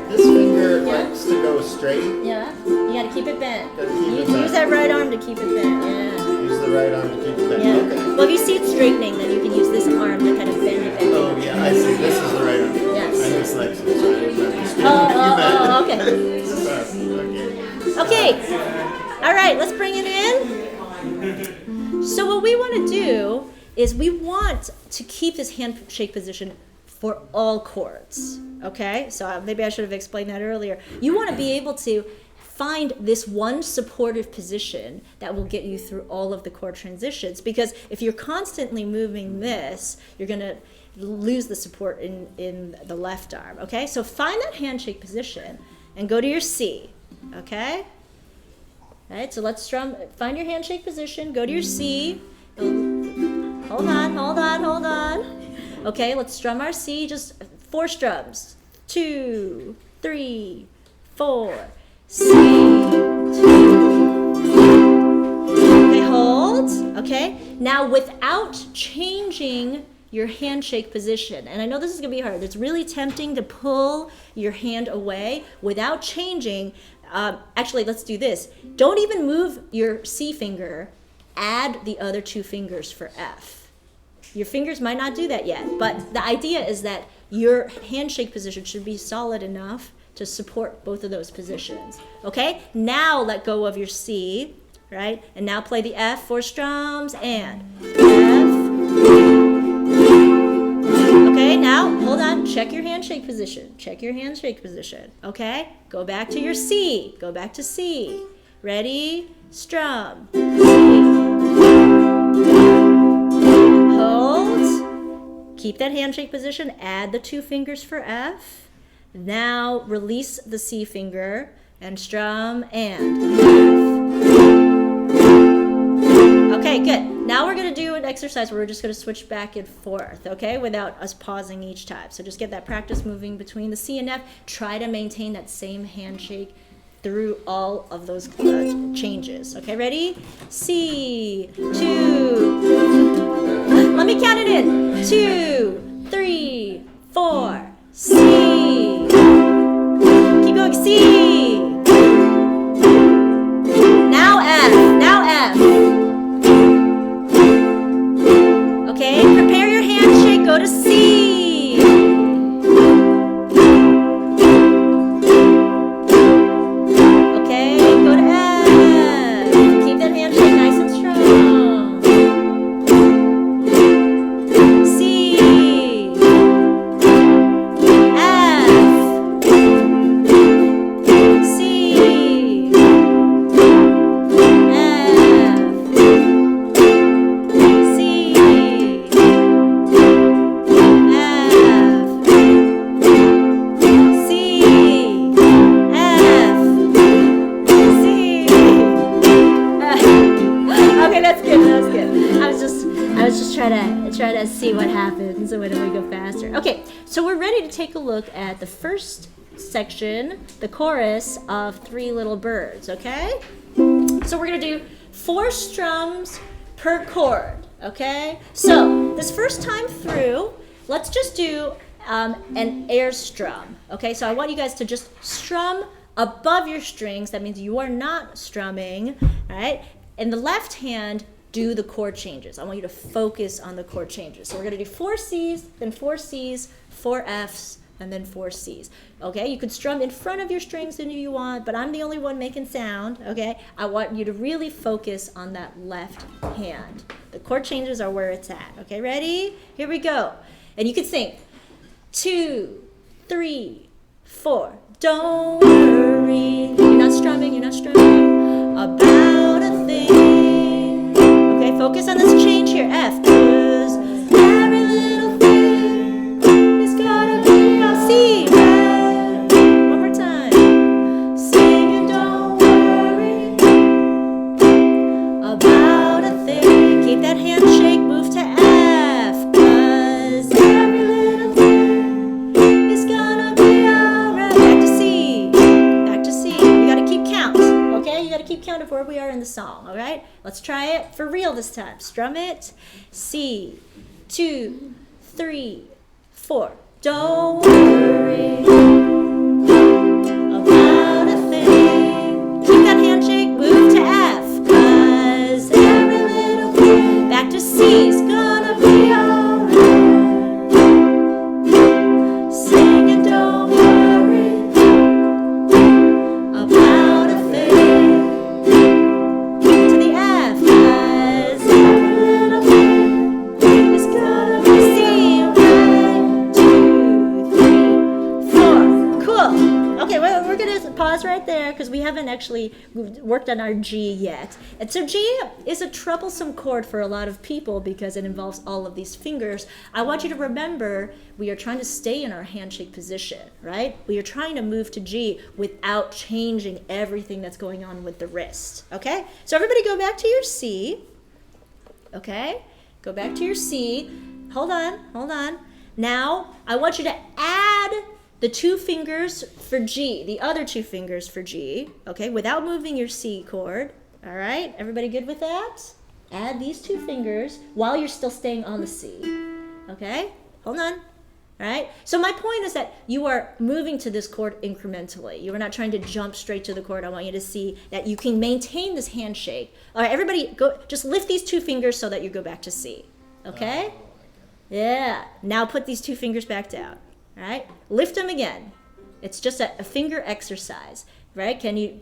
This finger likes to go straight. Yeah, you gotta keep it bent. Gotta keep it Use bent. that right arm to keep it bent, yeah. Use the right arm to keep it bent. Yeah. Okay. Well, if you see it straightening, then you can use this arm to kind of bend it back. Oh yeah, I see. This is the right arm. Yes. I'm dyslexic, so I remember straight. Oh, okay. Okay. Okay. All right, let's bring it in. So what we want to do is we want to keep this handshake position for all chords. Okay? So maybe I should have explained that earlier. You want to be able to find this one supportive position that will get you through all of the chord transitions, because if you're constantly moving this, you're going to lose the support in the left arm. Okay? So find that handshake position and go to your C. Okay? All right, so let's strum. Find your handshake position. Go to your C. Hold on. Okay, let's strum our C. Just 4 strums. 2, 3, 4. C. 2. Okay, hold. Okay. Now, without changing your handshake position, and I know this is gonna be hard. It's really tempting to pull your hand away without changing. Actually, let's do this. Don't even move your C finger. Add the other 2 fingers for F. Your fingers might not do that yet, but the idea is that your handshake position should be solid enough to support both of those positions. Okay, now let go of your C, right? And now play the F, 4 strums, and F. Okay, now hold on, check your handshake position. Check your handshake position. Okay, go back to your C. Go back to C. Ready? Strum. Hold. Keep that handshake position. Add the 2 fingers for F. Now release the C finger and strum and F. Okay, good. Now we're going to do an exercise where we're just going to switch back and forth, okay, without us pausing each time. So just get that practice moving between the C and F. Try to maintain that same handshake through all of those changes. Okay, ready? C, 2. Let me count it in. 2, 3, 4. C. Keep going. C. Now F. Now F. Okay, prepare your handshake. Go to C. Try to see what happens when we go faster. Okay, so we're ready to take a look at the first section, the chorus of 3 Little Birds, okay? So we're gonna do 4 strums per chord, okay? So this first time through, let's just do an air strum, okay? So I want you guys to just strum above your strings. That means you are not strumming, right? In the left hand, do the chord changes. I want you to focus on the chord changes. So we're going to do 4 C's, then 4 C's, 4 F's, and then 4 C's. Okay, you could strum in front of your strings if you want, but I'm the only one making sound, okay? I want you to really focus on that left hand. The chord changes are where it's at. Okay, ready? Here we go. And you can sing 2, 3, 4. Don't worry. You're not strumming, about a thing. Okay, focus on this change here, F. 'Cause every little thing is gonna be a C. One more time. Sing and don't worry about a thing. Keep that handshake, move to F. 'Cause every little thing is gonna be alright. Back to C. Back to C. You gotta keep count. Okay, you gotta keep count of where we are in the song, all right? Let's try it for real this time. Strum it. C, 2, 3, 4. Don't worry about a thing. Keep that handshake, move to F. 'Cause every little thing, back to C's gonna be alright. Sing and don't worry about a thing. To the F, 'cause every little thing is gonna be seen. 1, 2, 3, 4. Cool. Okay, well, we're gonna pause right there because we haven't actually worked on our G yet. And so G is a troublesome chord for a lot of people because it involves all of these fingers. I want you to remember we are trying to stay in our handshake position, right? We are trying to move to G without changing everything that's going on with the wrist, okay? So everybody go back to your C, okay? Go back to your C. Hold on. Now, I want you to add the 2 fingers for G, the other 2 fingers for G, okay, without moving your C chord, all right? Everybody good with that? Add these 2 fingers while you're still staying on the C, okay? Hold on, all right? So my point is that you are moving to this chord incrementally. You are not trying to jump straight to the chord. I want you to see that you can maintain this handshake. All right, everybody, go. Just lift these 2 fingers so that you go back to C, okay? Yeah, now put these 2 fingers back down. All right, lift them again. It's just a finger exercise, right? Can you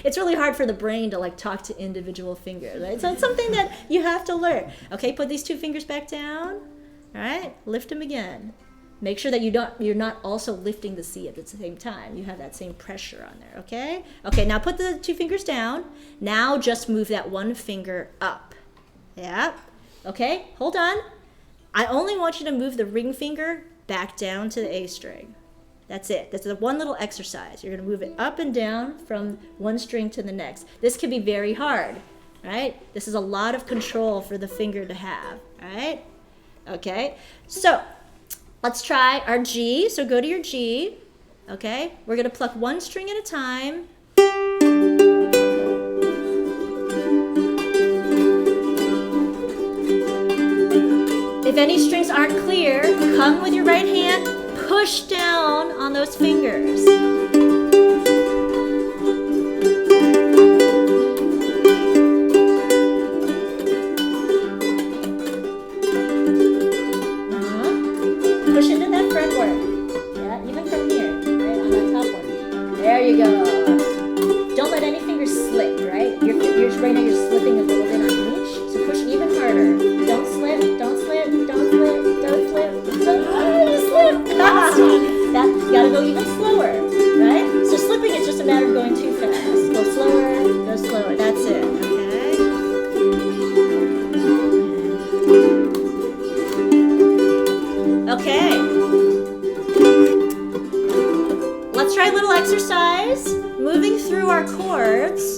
it's really hard for the brain to like talk to individual fingers, right? So it's something that you have to learn. Okay, put these 2 fingers back down. All right, lift them again. Make sure that you're not also lifting the C at the same time. You have that same pressure on there, okay? Okay, now put the 2 fingers down. Now just move that 1 finger up. Yeah. Okay, hold on. I only want you to move the ring finger back down to the A string. That's it. That's the one little exercise. You're going to move it up and down from one string to the next. This can be very hard, right? This is a lot of control for the finger to have, right? Okay, so let's try our G. So go to your G, okay? We're going to pluck 1 string at a time. If any strings aren't clear, come with your right hand, push down on those fingers. Push into that fretboard. Yeah, even from here, right on that top one. There you go. Don't let any finger slip, right? Right now you're slipping a little bit on each, so push even harder. Don't slip, don't slip, don't slip, don't slip. You slipped. That, you gotta go even slower, right? So slipping is just a matter of going too fast. Go slower, go slower. That's it, okay? Okay. Let's try a little exercise. Moving through our chords.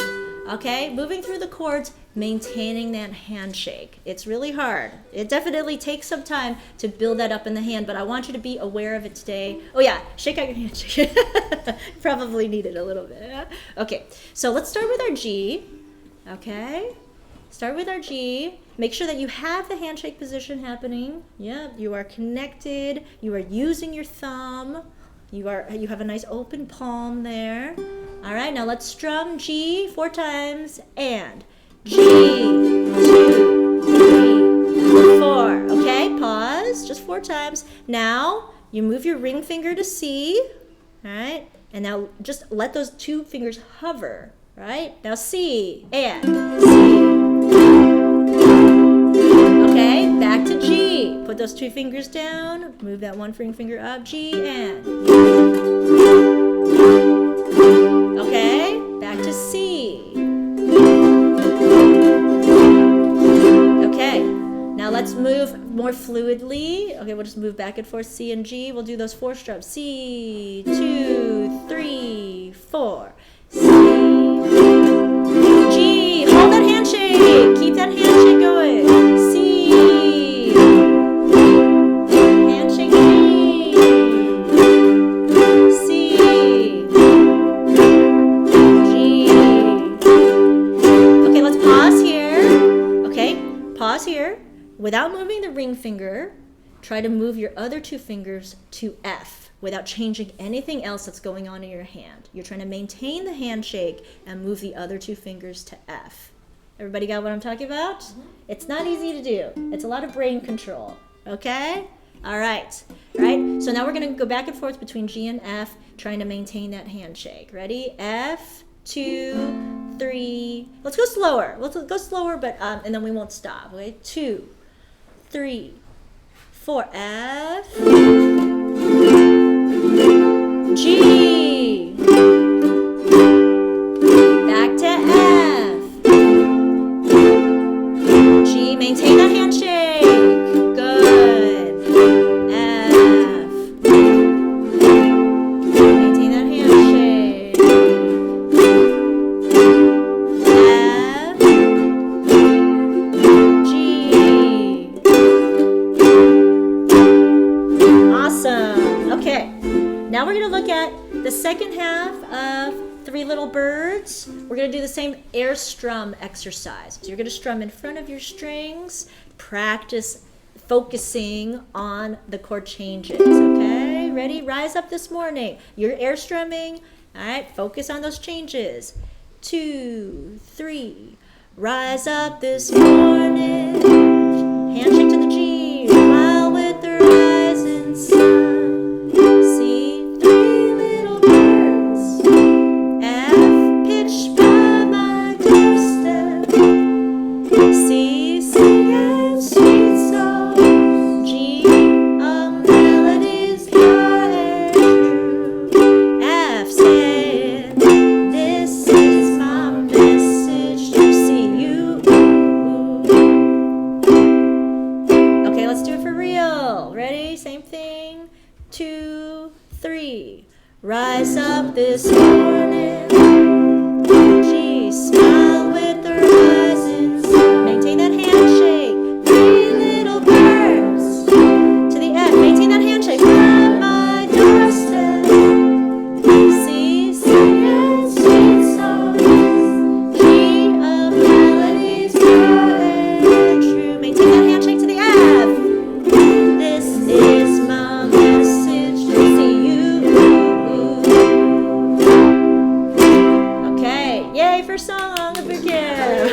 Okay, moving through the chords, maintaining that handshake. It's really hard. It definitely takes some time to build that up in the hand, but I want you to be aware of it today. Oh yeah, shake out your handshake. Probably need it a little bit. Yeah? Okay, so let's start with our G. Okay, start with our G. Make sure that you have the handshake position happening. Yep, you are connected. You are using your thumb. You have a nice open palm there. All right, now let's strum G 4 times and G, 2, 3, 4. Okay, pause, just 4 times. Now you move your ring finger to C, all right? And now just let those 2 fingers hover, right? Now C and C. Okay, back to G. Put those 2 fingers down, move that 1 ring finger up, G and. Okay, back to C. Okay, now let's move more fluidly. Okay, we'll just move back and forth, C and G. We'll do those 4 strums. C, 2, 3, 4. C, G. Hold that handshake. Keep that handshake going. C. Handshake G. C. Pause here. Without moving the ring finger, try to move your other 2 fingers to F without changing anything else that's going on in your hand. You're trying to maintain the handshake and move the other 2 fingers to F. Everybody got what I'm talking about? Mm-hmm. It's not easy to do. It's a lot of brain control, okay? All right, so now we're gonna go back and forth between G and F, trying to maintain that handshake. Ready? F, 2, 3. Let's go slower. Let's go slower, but and then we won't stop. Okay, 2, 3, 4. F, G, back to F, G. Maintain that handshake. Good. F. Maintain that handshake. Now we're going to look at the second half of 3 Little Birds. We're going to do the same air strum exercise. So you're going to strum in front of your strings, practice focusing on the chord changes, okay? Ready? Rise up this morning. You're air strumming. All right, focus on those changes. 2, 3. Rise up this morning. Handshake to the G. Smile with the rising sun. C, 3. rise up this morning. G, smile with the rising sun. Maintain that handshake. Three little birds to the F. Maintain that handshake. On my doorstep. C, singing sweet songs. G, of melodies pure and true. Maintain that handshake to the F. This is my message to you. Okay, yay for song of Bootcamp.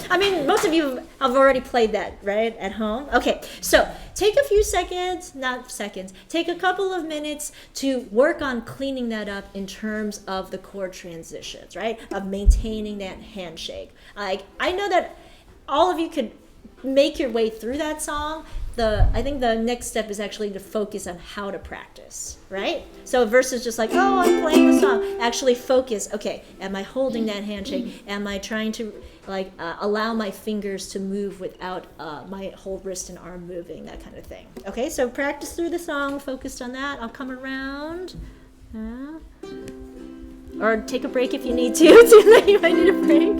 I mean, most of you have already played that, right, at home? Okay, so take a few seconds, not seconds, take a couple of minutes to work on cleaning that up in terms of the chord transitions, right, of maintaining that handshake. Like, I know that all of you could make your way through that song. I think the next step is actually to focus on how to practice, right? So versus just like, oh, I'm playing the song, actually focus, okay, am I holding that handshake? Am I trying to like allow my fingers to move without my whole wrist and arm moving, that kind of thing. Okay, so practice through the song, focused on that. I'll come around. Or take a break if you need to. You might need a break.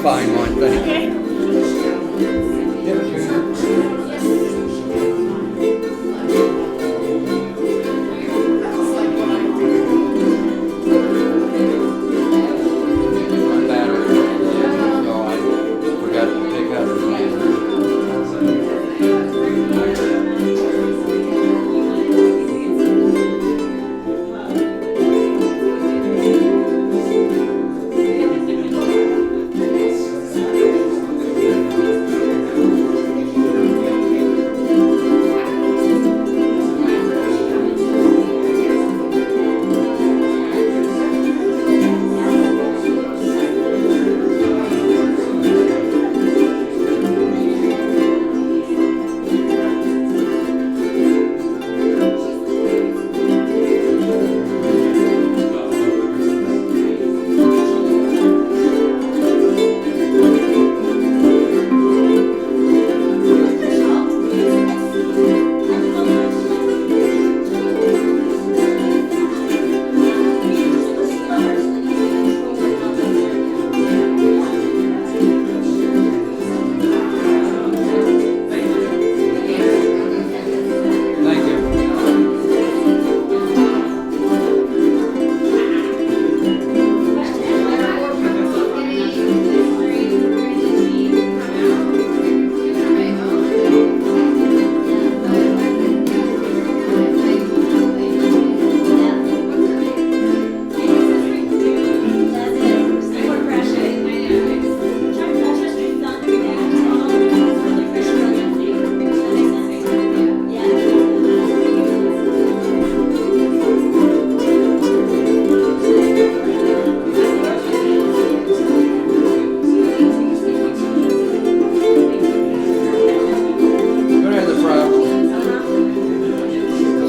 find one, thank you. My battery is dead, so I forgot to pick up the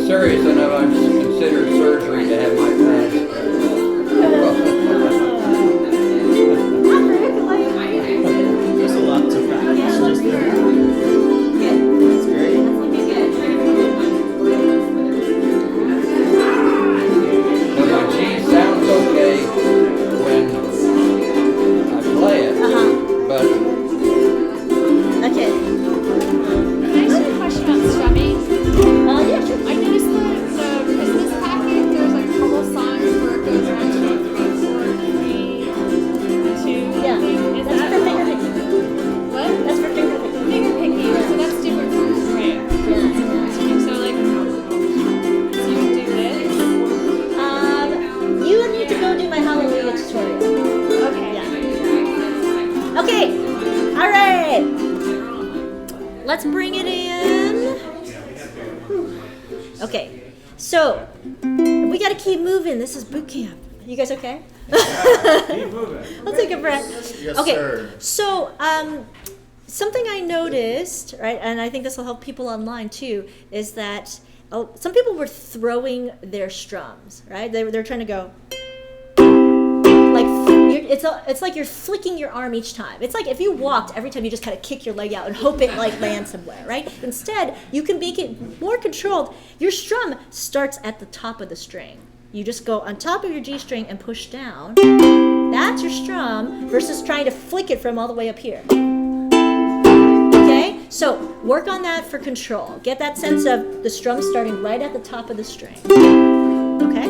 serious enough, I've considered surgery to have my back. There's a lot to practice just there. That's great. But my G sounds okay when I play it, but Okay. Can I ask you a question about strumming? Yeah, sure. I noticed that in this packet there's like a couple songs where it goes around to 3, 4, 3, 2. Yeah. Is That's that for finger picking. what? That's for finger picking. Finger picking. So that's different from right. So like, so you would do this. You would need to go do my Hallelujah tutorial. Okay. Yeah. Okay. All right. Let's bring it in. Okay. So we got to keep moving. This is boot camp. You guys okay? Keep moving. I'll take a breath. Yes, Okay. sir. So something I noticed, right, and I think this will help people online too, is that some people were throwing their strums, right? They're trying to go like it's like you're flicking your arm each time. It's like if you walked, every time you just kind of kick your leg out and hope it like lands somewhere, right? Instead, you can make it more controlled. Your strum starts at the top of the string. You just go on top of your G string and push down. That's your strum versus trying to flick it from all the way up here. Okay? So work on that for control. Get that sense of the strum starting right at the top of the string. Okay?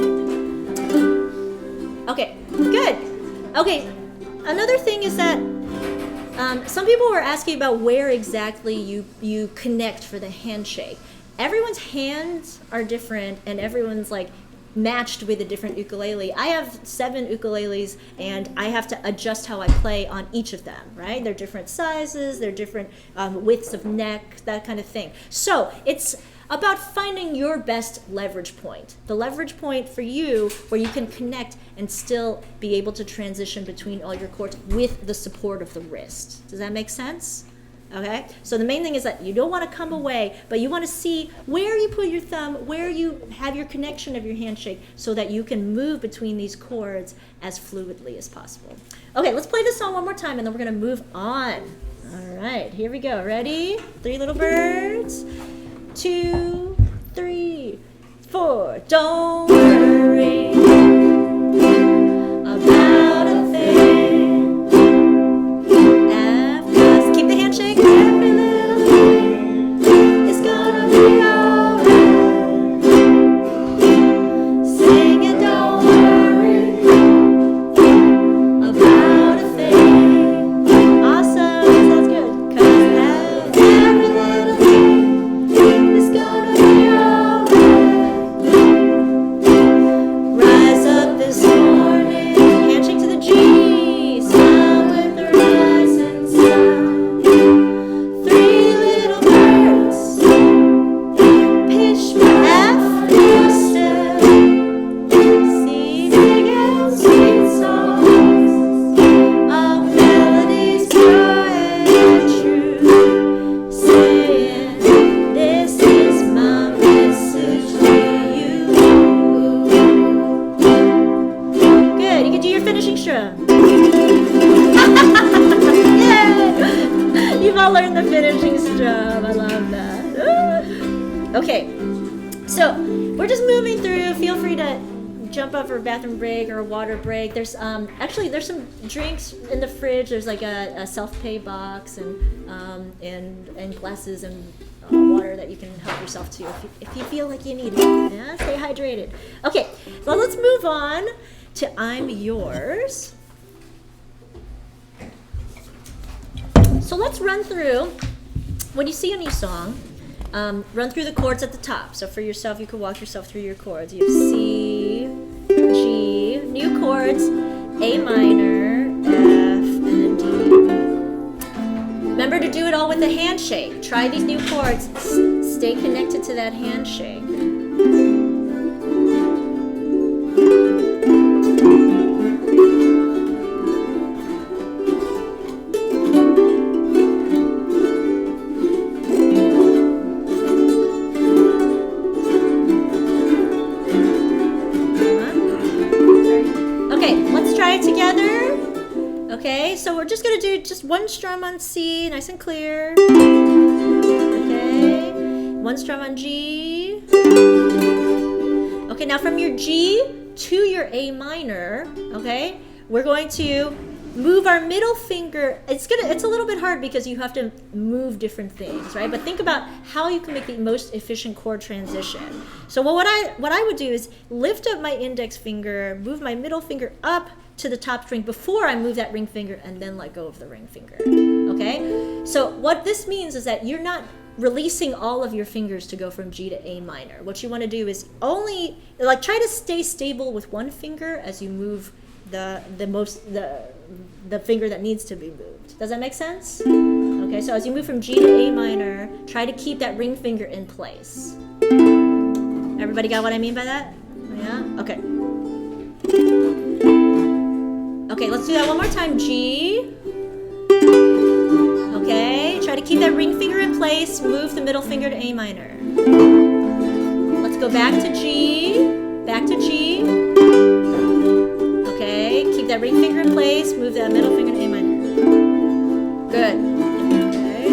Okay, good. Okay, another thing is that some people were asking about where exactly you connect for the handshake. Everyone's hands are different and everyone's like matched with a different ukulele. I have 7 ukuleles and I have to adjust how I play on each of them, right? They're different sizes, they're different widths of neck, that kind of thing. So it's about finding your best leverage point. The leverage point for you where you can connect and still be able to transition between all your chords with the support of the wrist. Does that make sense? Okay, so the main thing is that you don't want to come away, but you want to see where you put your thumb, where you have your connection of your handshake so that you can move between these chords as fluidly as possible. Okay, let's play this song one more time and then we're going to move on. All right, here we go. Ready? 3 little birds. 2, 3, 4. Don't worry about a thing. all learned the finishing strum. I love that. Okay, so we're just moving through. Feel free to jump up for a bathroom break or a water break. There's actually there's some drinks in the fridge. There's like a self-pay box and glasses and water that you can help yourself to if you feel like you need it. Yeah, stay hydrated. Okay, well let's move on to I'm Yours. So let's run through, when you see a new song, run through the chords at the top. So for yourself, you could walk yourself through your chords. You have C, G, new chords, A minor, F, and then D. Remember to do it all with a handshake. Try these new chords. Stay connected to that handshake. Okay, so we're just going to do just one strum on C, nice and clear. Okay, one strum on G. Okay, now from your G to your A minor, okay, we're going to move our middle finger. It's a little bit hard because you have to move different things, right? But think about how you can make the most efficient chord transition. So what I would do is lift up my index finger, move my middle finger up to the top string before I move that ring finger, and then let go of the ring finger. Okay? So what this means is that you're not releasing all of your fingers to go from G to A minor. What you want to do is only try to stay stable with one finger as you move the finger that needs to be moved. Does that make sense? Okay, so as you move from G to A minor, try to keep that ring finger in place. Everybody got what I mean by that? Yeah? Okay. Okay, let's do that one more time. G. Okay, try to keep that ring finger in place. Move the middle finger to A minor. Let's go back to G. Back to G. Okay, keep that ring finger in place. Move that middle finger to A minor. Good. Okay, G.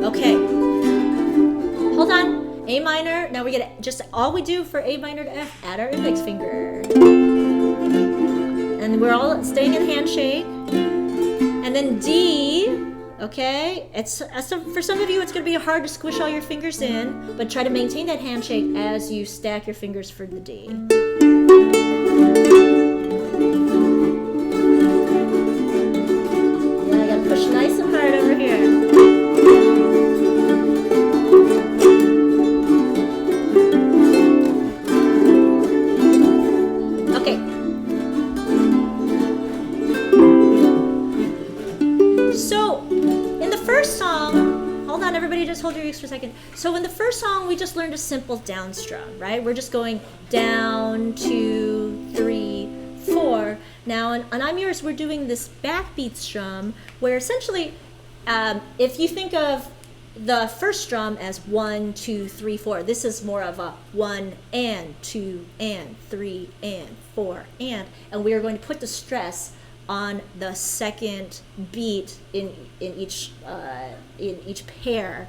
Okay. Hold on. A minor. Now we get just all we do for A minor to F, add our index finger. And we're all staying in handshake. And then D, okay? For some of you, it's going to be hard to squish all your fingers in, but try to maintain that handshake as you stack your fingers for the D. Yeah, I got to push nice and hard over here. Everybody just hold your ears for a second. So in the first song, we just learned a simple down strum, right? We're just going down, 2, 3, 4. Now on I'm Yours, we're doing this backbeat strum where essentially, if you think of the first strum as 1, 2, 3, 4, this is more of a 1 and 2 and 3 and 4 and we are going to put the stress on the second beat in each pair.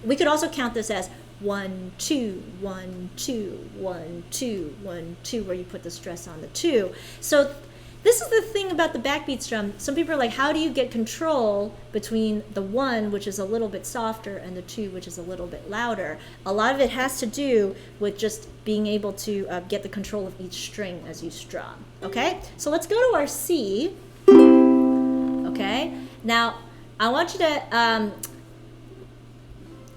We could also count this as 1, 2, 1, 2, 1, 2, 1, 2, where you put the stress on the 2. So this is the thing about the backbeat strum. Some people are like, how do you get control between the 1, which is a little bit softer, and the 2, which is a little bit louder? A lot of it has to do with just being able to get the control of each string as you strum. Okay? So let's go to our C. Okay? Now, I want you to,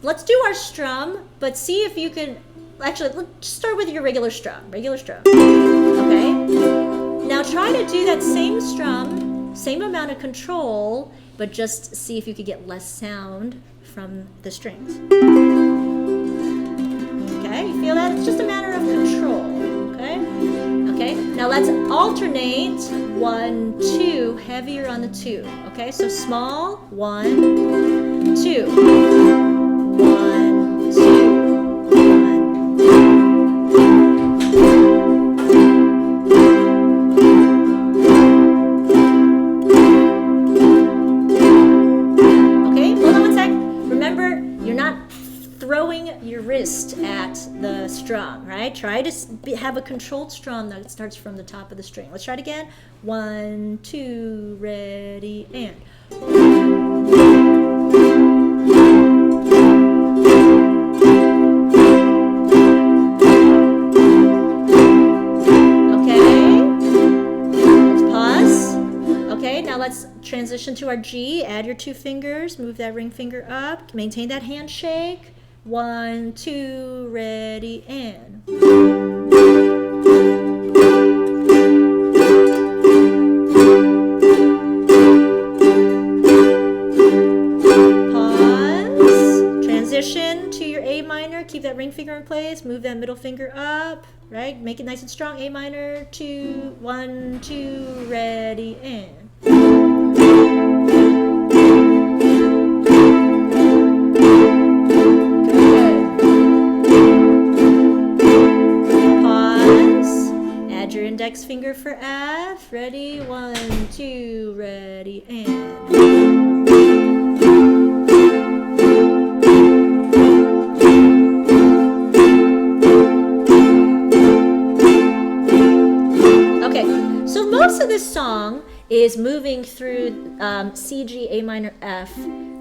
let's do our strum, but see if you can, actually, let's start with your regular strum. Okay? Now try to do that same strum, same amount of control, but just see if you could get less sound from the strings. Okay, you feel that? It's just a matter of control, okay? Okay, now let's alternate 1, 2, heavier on the 2, okay? So small, 1, 2, 1, 2. strum, right? Try to have a controlled strum that starts from the top of the string. Let's try it again. 1, 2, ready, and. Now let's transition to our G. Add your 2 fingers. Move that ring finger up. Maintain that handshake. 1, 2, ready, and. Pause. Transition to your A minor. Keep that ring finger in place. Move that middle finger up. Right? Make it nice and strong. A minor. 2, 1, 2, ready, and. Pause. Add your index finger for F. Ready? 1, 2, ready, and. Most of this song is moving through C, G, A minor, F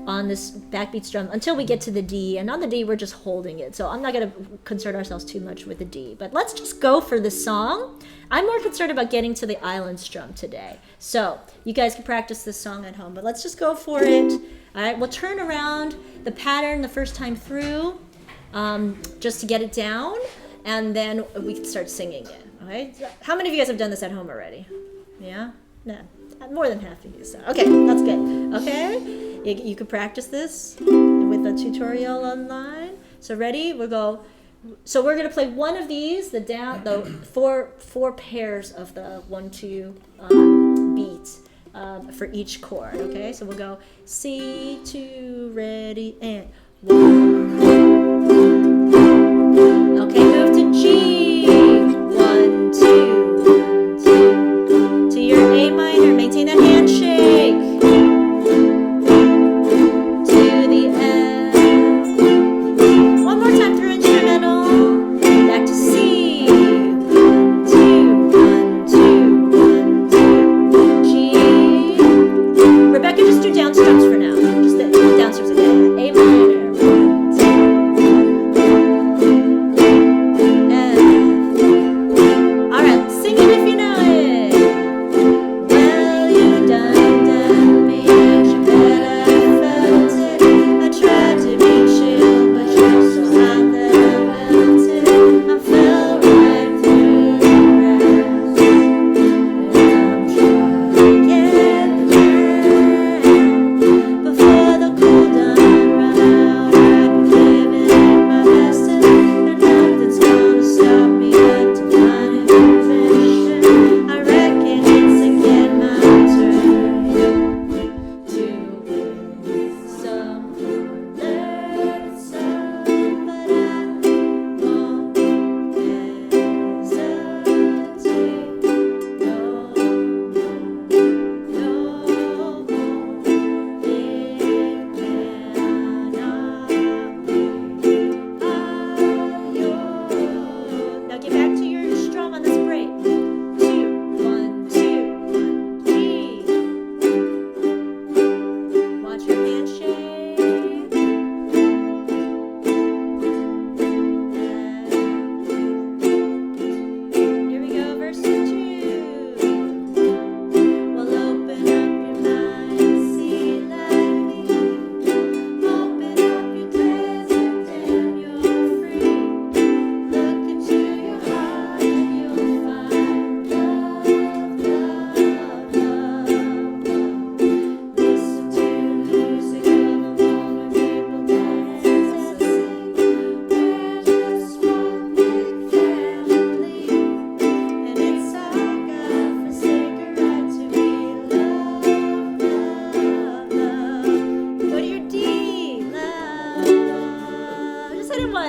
on this backbeat strum until we get to the D, and on the D we're just holding it. So I'm not going to concern ourselves too much with the D, but let's just go for the song. I'm more concerned about getting to the island strum today. So you guys can practice this song at home, but let's just go for it. All right, we'll turn around the pattern the first time through just to get it down, and then we can start singing it. Okay? How many of you guys have done this at home already? Yeah? No. More than half of you. So okay, that's good. Okay? You can practice this with the tutorial online. So ready? We'll go. So we're going to play one of these, the four pairs of the 1, 2 beats for each chord. Okay? So we'll go C, 2, ready, and 1. Okay, move to G. 1, 2, 1, 2. To your A minor, maintain that handshake. To the F. One more time through instrumental. Back to C. 1, 2, 1, 2, 1, 2. G. Rebecca, just do down strums for now. Just the down strums again. A minor.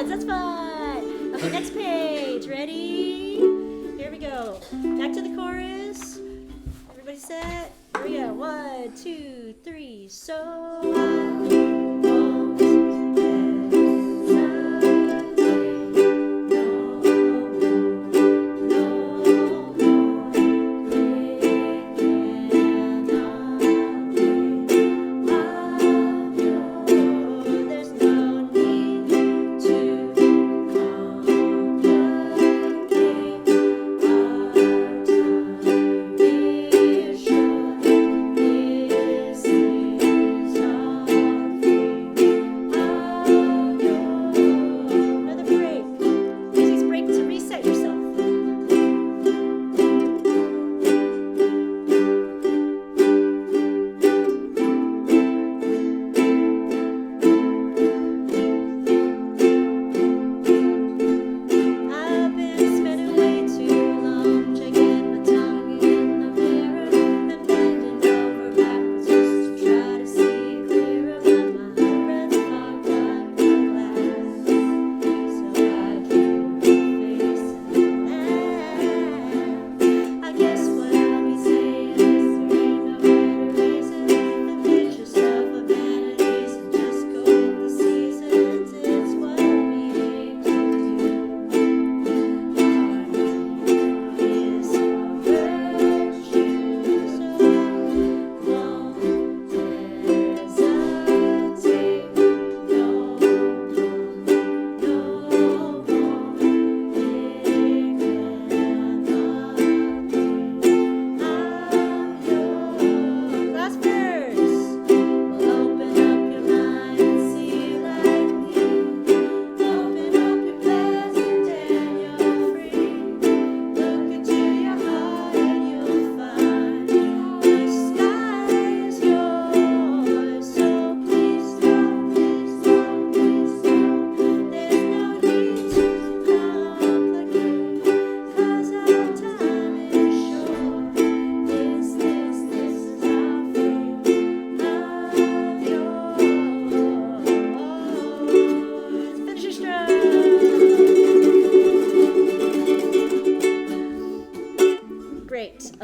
That's fun. Okay, next page. Ready? Here we go. Back to the chorus. Everybody set? Here we go. 1, 2, 3. So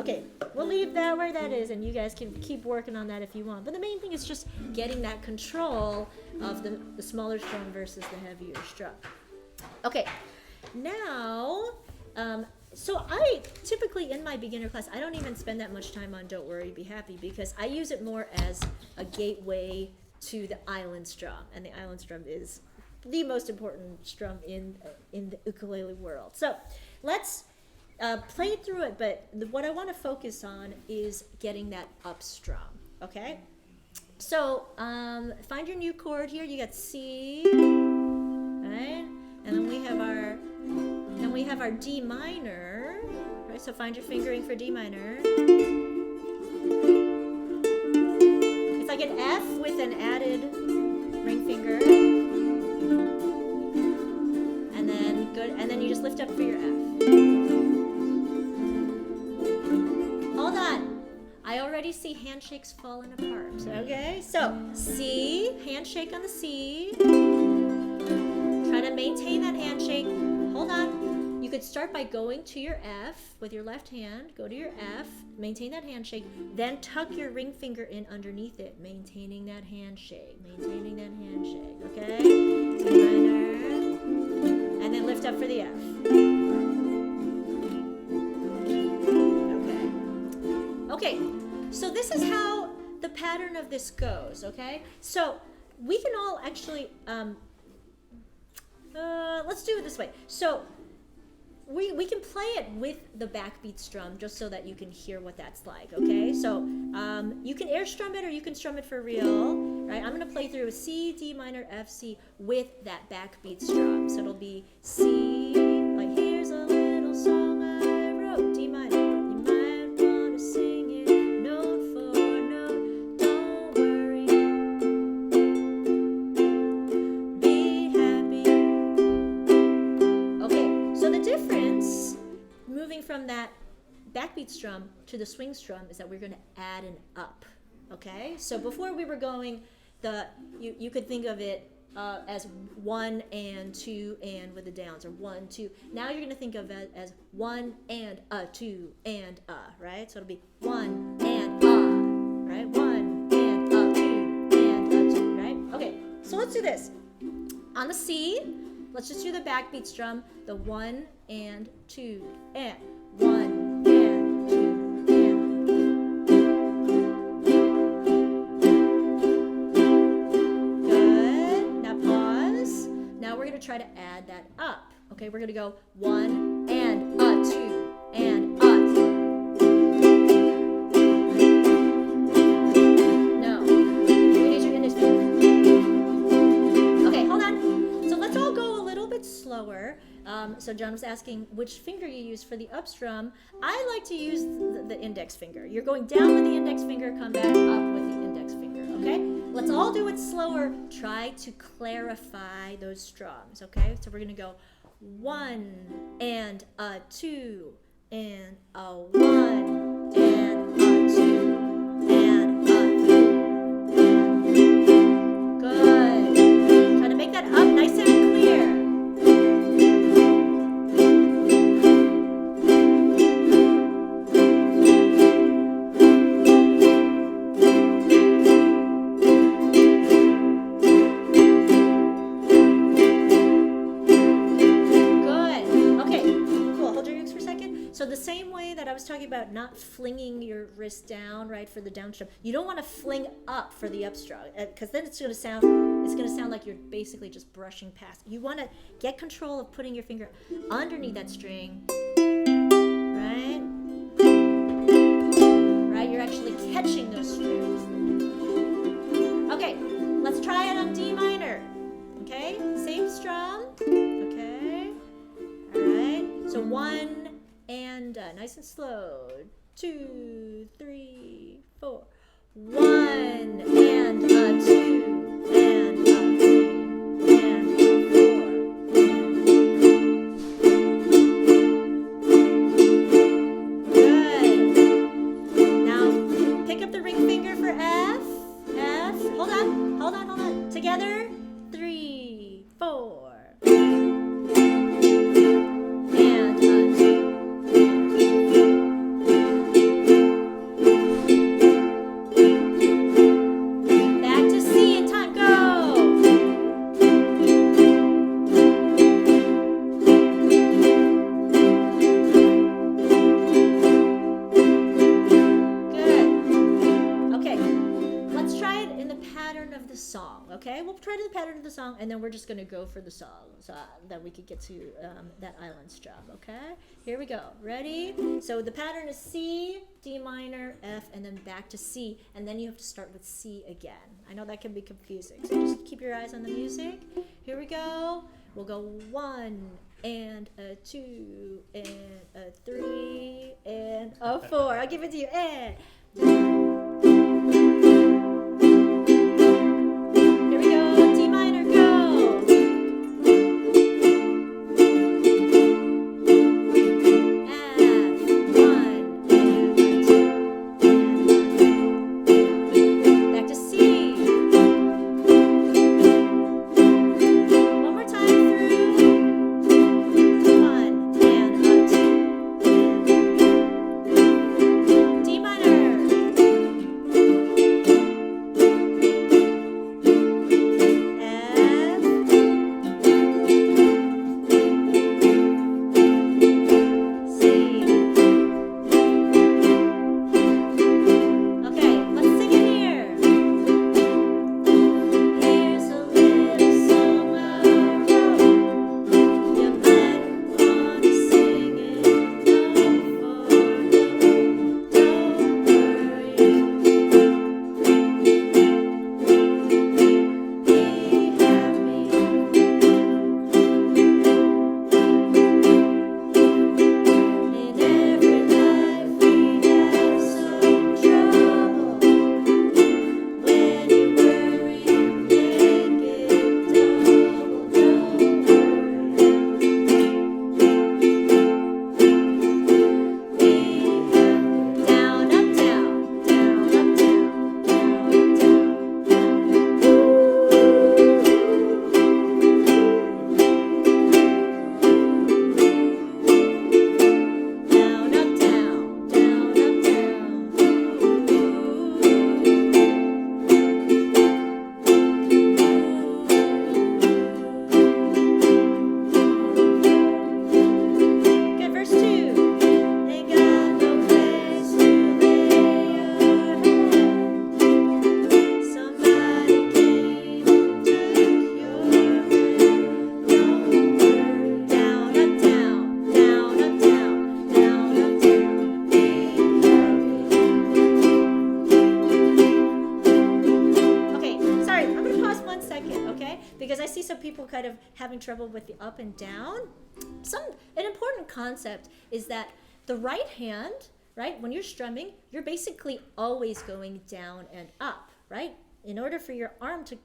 Okay, we'll leave that where that is, and you guys can keep working on that if you want. But the main thing is just getting that control of the smaller strum versus the heavier strum. Okay, now, so I typically in my beginner class, I don't even spend that much time on Don't Worry, Be Happy, because I use it more as a gateway to the island strum, and the island strum is the most important strum in the ukulele world. So let's play through it, but what I want to focus on is getting that up strum, okay? So find your new chord here. You got C, right? And then we have our D minor, right? So find your fingering for D minor. It's like an F with an added ring finger. And then good, and then you just lift up for your F. Hold on. I already see handshakes falling apart. Okay? So C, handshake on the C. Try to maintain that handshake. Hold on. You could start by going to your F with your left hand. Go to your F, maintain that handshake, then tuck your ring finger in underneath it, maintaining that handshake, okay? D minor, and then lift up for the F. Okay, so this is how the pattern of this goes, okay? So we can all actually, let's do it this way. So we can play it with the backbeat strum just so that you can hear what that's like, okay? So you can air strum it or you can strum it for real, right? I'm gonna play through a C, D minor, F, C with that backbeat strum. So it'll be C, like here's a little song I wrote, D minor. You might wanna sing it note for note, don't worry, be happy. Okay, so the difference moving from that backbeat strum to the swing strum is that we're going to add an up, okay? So before we were going, you could think of it as 1 and 2 and with the downs, or 1, 2. Now you're going to think of it as 1 and a, 2 and a, right? So it'll be 1 and a, right? 1 and a, 2 and a, 2, right? Okay, so let's do this. On the C, let's just do the backbeat strum, the 1 and 2 and 1 and 2 and. Good. Now pause. Now we're going to try to add that up. Okay, we're going to go 1 and a, 2 and a. No. We need your index finger. Okay, hold on. So let's all go a little bit slower. So John was asking which finger you use for the up strum. I like to use the index finger. You're going down with the index finger, come back up with the index finger, okay? Let's all do it slower. Try to clarify those strums, okay? So we're going to go 1 and a 2 and a 1 and a 2 and a 3. Good. Try to make that up nice and clear. So the same way that I was talking about not flinging your wrist down, right, for the down strum, you don't want to fling up for the up strum, because then it's going to sound like you're basically just brushing past. You want to get control of putting your finger underneath that string, right? Right, you're actually catching those strings. Okay, let's try it on D minor. Okay, same strum. Okay, all right. So 1 and nice and slow. 2, 3, 4. 1 and a 2 and a 3 and a 4. Good. Now pick up the ring finger for F. F. Hold on. Together. 3, 4. And a 2. the song, okay? We'll try the pattern of the song, and then we're just going to go for the song so that we could get to that island strum, okay? Here we go. Ready? So the pattern is C, D minor, F, and then back to C, and then you have to start with C again. I know that can be confusing, so just keep your eyes on the music. Here we go. We'll go 1 and a 2 and a 3 and a 4. I'll give it to you. And here we go. D minor, go. F, 1 and a 2. Back to C. One more time through. 1 and a 2. D minor. F. C. Okay, let's sing it here. Here's a little song I wrote. You might want to sing it note for note. Don't worry. Be happy. In every life we have some trouble. When you worry, you make it double. Don't worry. Down, up, down, down, up, down, down, up, down, up, down, down, up, down. Good, verse 2. Ain't got no place to lay your head. Somebody came and took your bed. Don't worry. Down, up, down, down, up, down, down, up, down. Be happy. Okay, sorry, I'm gonna pause 1 second, okay? Because I see some people kind of having trouble with the up and down. An important concept is that the right hand, right, when you're strumming, you're basically always going down and up, right? In order for your arm to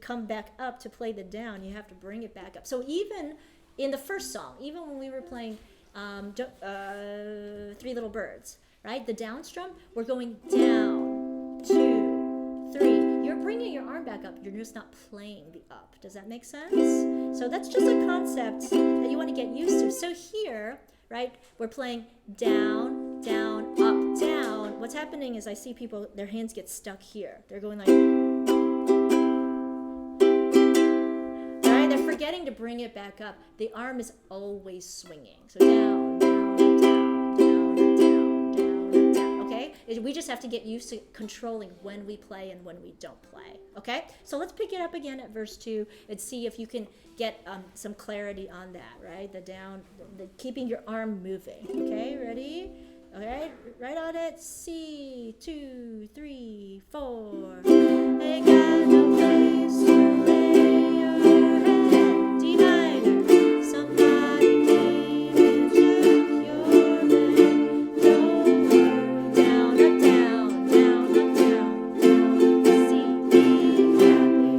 come back up to play the down, you have to bring it back up. So even in the first song, even when we were playing Three Little Birds, right, the down strum, we're going down, 2, 3. You're bringing your arm back up. You're just not playing the up. Does that make sense? So that's just a concept that you want to get used to. So here, right, we're playing down, down, up, down. What's happening is I see people, their hands get stuck here. They're going like, right? They're forgetting to bring it back up. The arm is always swinging. So down, down, down, down, down, down, down. Okay? We just have to get used to controlling when we play and when we don't play. Okay? So let's pick it up again at verse 2 and see if you can get some clarity on that, right? The down, keeping your arm moving. Okay, ready? Okay, right on it. C, 2, 3, 4. Ain't got no place to lay your head. D minor. Somebody came and took your bed. Don't worry. Down, up, down, down, up, down, down. C, be happy.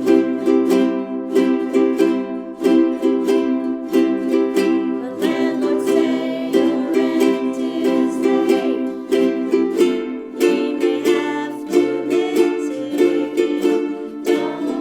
The landlord say your rent is late. He may have to litigate. Don't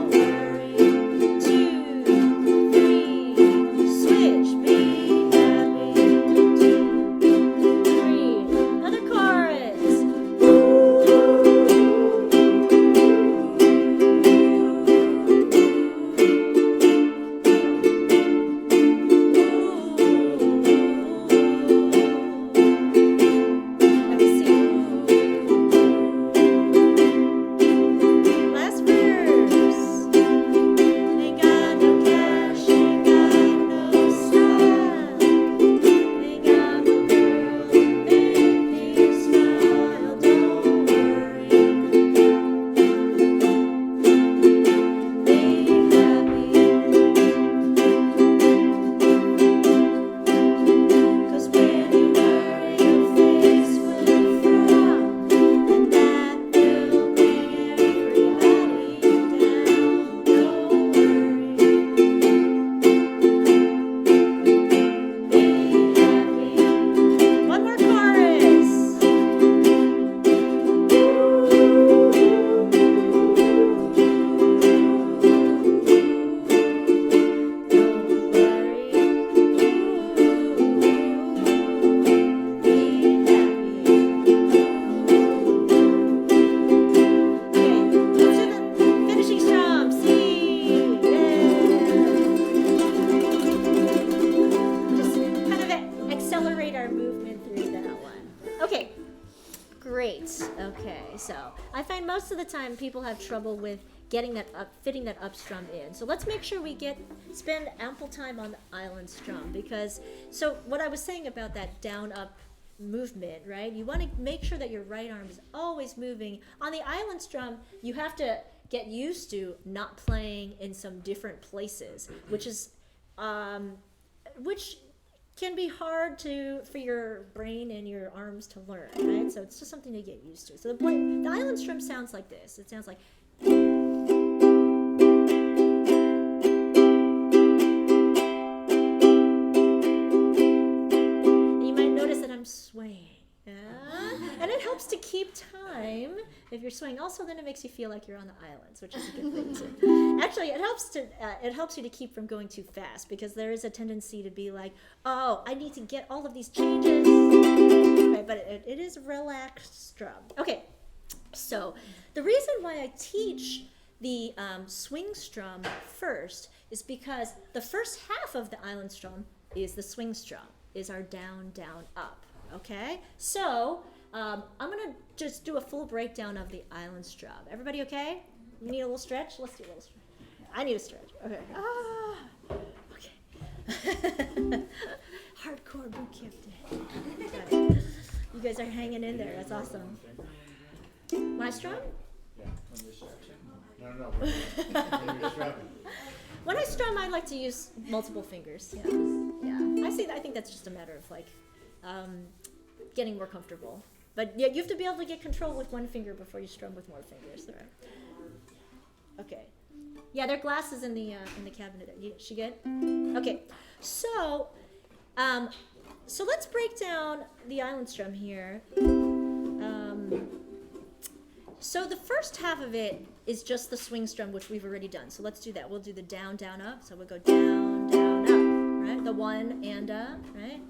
Okay, so I find most of the time people have trouble with getting that up, fitting that up strum in. So let's make sure we spend ample time on the island strum, because, so what I was saying about that down up movement, right? You want to make sure that your right arm is always moving. On the island strum, you have to get used to not playing in some different places, which is, which can be hard for your brain and your arms to learn, right? So it's just something to get used to. So the island strum sounds like this. It sounds like. You might notice that I'm swaying. Yeah? And it helps to keep time if you're swaying. Also, then it makes you feel like you're on the islands, which is a good thing too. Actually, it helps you to keep from going too fast, because there is a tendency to be like, oh, I need to get all of these changes. Right, but it is a relaxed strum. Okay, so the reason why I teach the swing strum first is because the first half of the island strum is the swing strum, is our down, down, up. Okay, so I'm gonna just do a full breakdown of the island strum. Everybody okay? You need a little stretch? Let's do a little stretch. I need a stretch. Okay. Okay. Hardcore boot camp day. You guys are hanging in there. That's awesome. When I strum? Yeah, when you're stretching. No, when you're strumming. When I strum, I like to use multiple fingers. Yeah. I think that's just a matter of like getting more comfortable. But yeah, you have to be able to get control with one finger before you strum with more fingers. All right. Okay. Yeah, there are glasses in the cabinet. She good? Okay. So let's break down the island strum here. So the first half of it is just the swing strum, which we've already done. So let's do that. We'll do the down, down, up. So we'll go down, down, up, right? The one and up, right?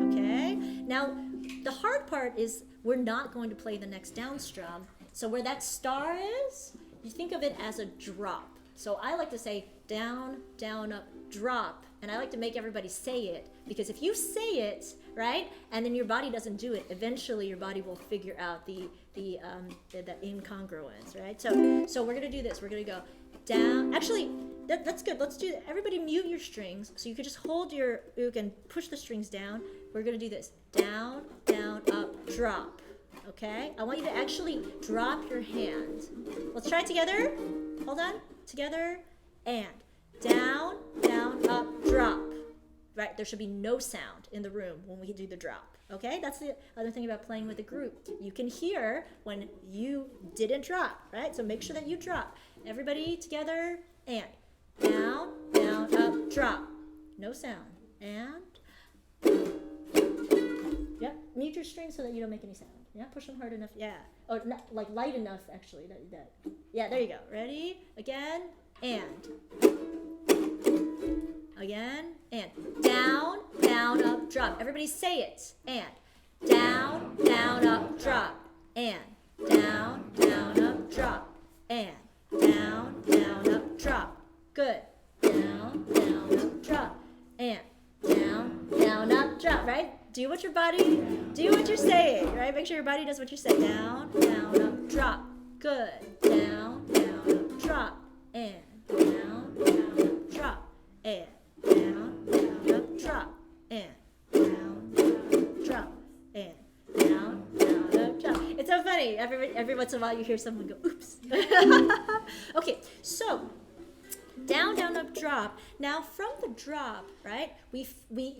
Okay. Now, the hard part is we're not going to play the next down strum. So where that star is, you think of it as a drop. So I like to say down, down, up, drop. And I like to make everybody say it, because if you say it, right, and then your body doesn't do it, eventually your body will figure out the incongruence, right? So we're gonna do this. We're gonna go down. Actually, that's good. Let's do that. Everybody mute your strings, so you could just hold your uke and push the strings down. We're gonna do this: down, down, up, drop. Okay? I want you to actually drop your hand. Let's try it together. Hold on. Together and down, down, up, drop. Right? There should be no sound in the room when we do the drop. Okay? That's the other thing about playing with a group. You can hear when you didn't drop, right? So make sure that you drop. Everybody together and down, down, up, drop. No sound. And yep, mute your strings so that you don't make any sound. Yeah, push them hard enough. Yeah. Oh, not, like light enough actually. Yeah, there you go. Ready? Again and again and down, down, up, drop. Everybody say it. And down, down, up, drop. And down, down, up, drop. And down, down, up, drop. Good. Down, down, up, drop. And down, down, up, drop. Right? Do what your body, do what you're saying, right? Make sure your body does what you say. Down, down, up, drop. Good. Down, down, up, drop. And down, down, up, drop. And down, down, up, drop. And down, down, up, drop. And down, down, up, drop. It's so funny. Every once in a while you hear someone go, oops. Okay, so down, down, up, drop. Now from the drop, right, we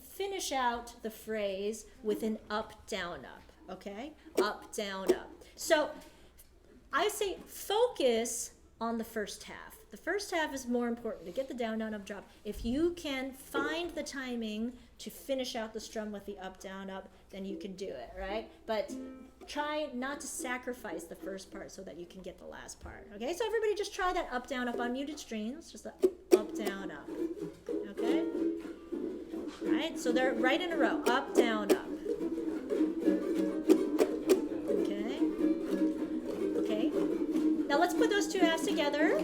finish out the phrase with an up, down, up, okay? Up, down, up. So I say focus on the first half. The first half is more important to get the down, down, up, drop. If you can find the timing to finish out the strum with the up, down, up, then you can do it, right? But try not to sacrifice the first part so that you can get the last part, okay? So everybody just try that up, down, up on muted strings, just the up, down, up, okay? Right, so they're right in a row, up, down, up. Okay. Now let's put those two halves together.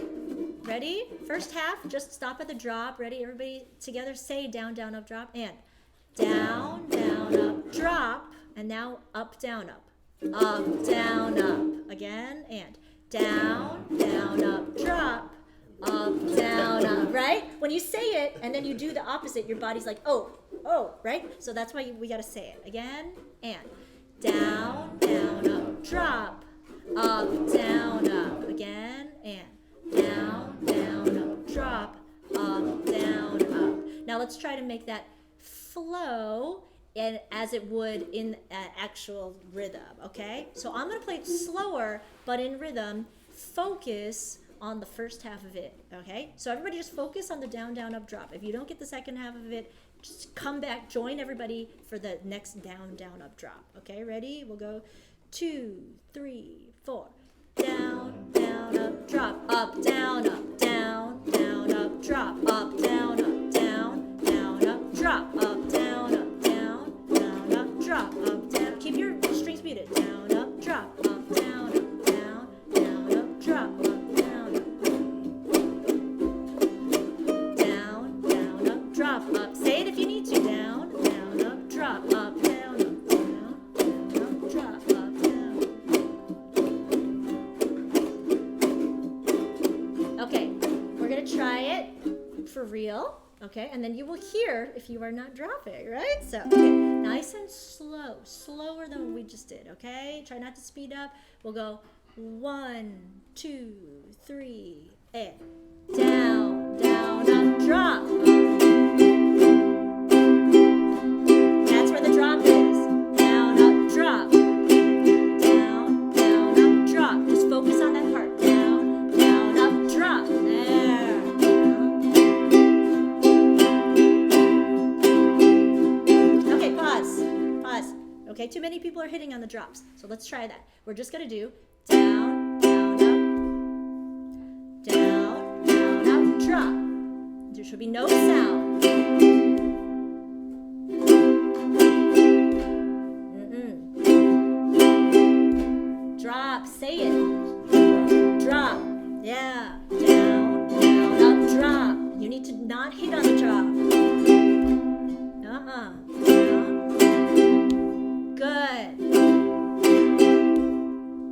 Ready? First half, just stop at the drop. Ready? Everybody together say down, down, up, drop. And down, down, up, drop. And now up, down, up. up, down, up. Again, and down, down, up, drop, up, down, up, right? When you say it and then you do the opposite, your body's like, oh, right? So that's why we gotta say it. Again, and down, down, up, drop, up, down, up. Again, and down, down, up, drop, up, down, up. Now let's try to make that flow and as it would in actual rhythm, okay? So I'm gonna play it slower, but in rhythm. Focus on the first half of it, okay? So everybody just focus on the down, down, up, drop. If you don't get the second half of it, just come back, join everybody for the next down, down, up, drop. Okay, ready? We'll go 2, 3, 4. Down, down, up, drop, up, down, up, down, down, up, drop, up, down, up, down, down, up, drop, up, down, up, down, down, up, drop, up, down. Keep your strings muted. Down, up, drop, up, down, up, down, down, up, drop, up, down, up, down, down, up, drop, up. Say it if you need to. Down, down, up, drop, up, down, up, down, down, up, drop, up, down. Okay, we're gonna try it for real. Okay, and then you will hear if you are not dropping, right? So, okay, nice and slow, slower than what we just did, okay? Try not to speed up. We'll go 1, 2, 3, and down, down, up, drop. That's where the drop is. Down, up, drop. Down, down, up, drop. Just focus on that part. Down, down, up, drop. There. Okay, too many people are hitting on the drops. So let's try that. We're just gonna do down, down, up, down, down, up, drop. There should be no sound. Drop, say it. Drop, yeah. Down, down, up, drop. You need to not hit on the drop. Good.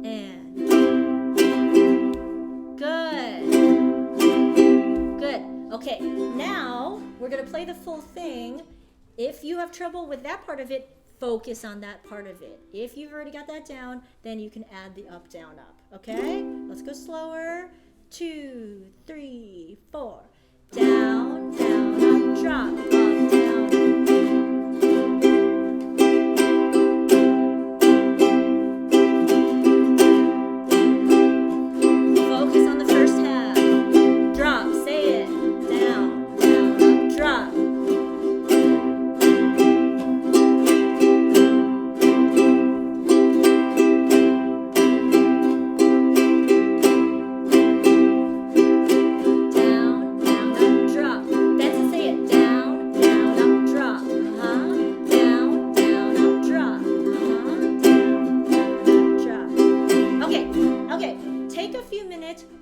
And good. Good. Okay, now we're going to play the full thing. If you have trouble with that part of it, focus on that part of it. If you've already got that down, then you can add the up, down, up. Okay? Let's go slower. 2, 3, 4. Down, down, up, drop, up, down, up.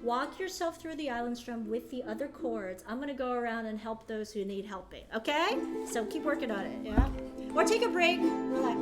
Walk yourself through the island strum with the other chords. I'm going to go around and help those who need helping, okay? So keep working on it, yeah? Or take a break. Relax.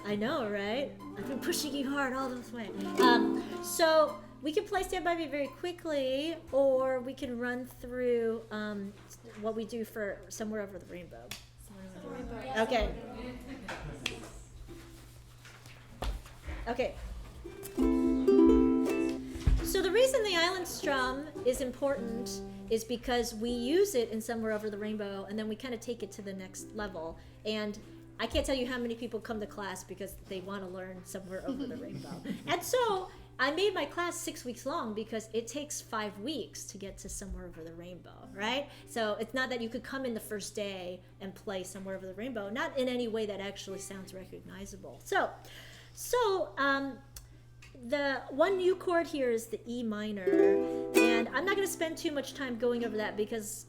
I know, right? I've been pushing you hard all this way. So we can play Stand By Me very quickly, or we can run through what we do for Somewhere Over the Rainbow. Okay. Okay. So the reason the island strum is important is because we use it in Somewhere Over the Rainbow, and then we kind of take it to the next level. And I can't tell you how many people come to class because they want to learn Somewhere Over the Rainbow. And so I made my class 6 weeks long because it takes 5 weeks to get to Somewhere Over the Rainbow, right? So it's not that you could come in the first day and play Somewhere Over the Rainbow, not in any way that actually sounds recognizable. So the one new chord here is the E minor, and I'm not going to spend too much time going over that because,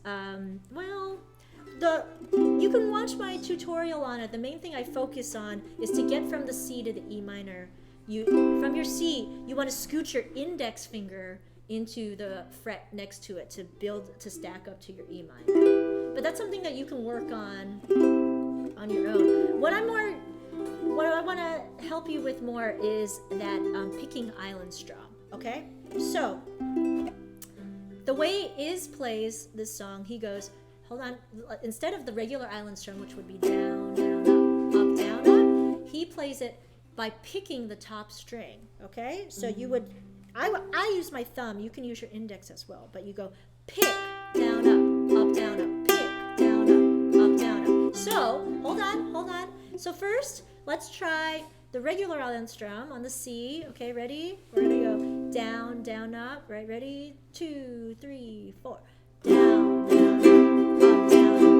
you can watch my tutorial on it. The main thing I focus on is to get from the C to the E minor. From your C, you want to scoot your index finger into the fret next to it to stack up to your E minor. But that's something that you can work on your own. What I want to help you with more is that picking island strum, okay? So, the way Iz plays this song, he goes, hold on, instead of the regular island strum, which would be down, down, up, down, up, he plays it by picking the top string, okay? So you would, I use my thumb, you can use your index as well, but you go pick, down, up, down, up, pick, down, up, down, up. So, hold on. So first, let's try the regular island strum on the C. Okay, ready? We're gonna go down, down, up. Right, ready? 2, 3, 4. Down, down, up, down, up.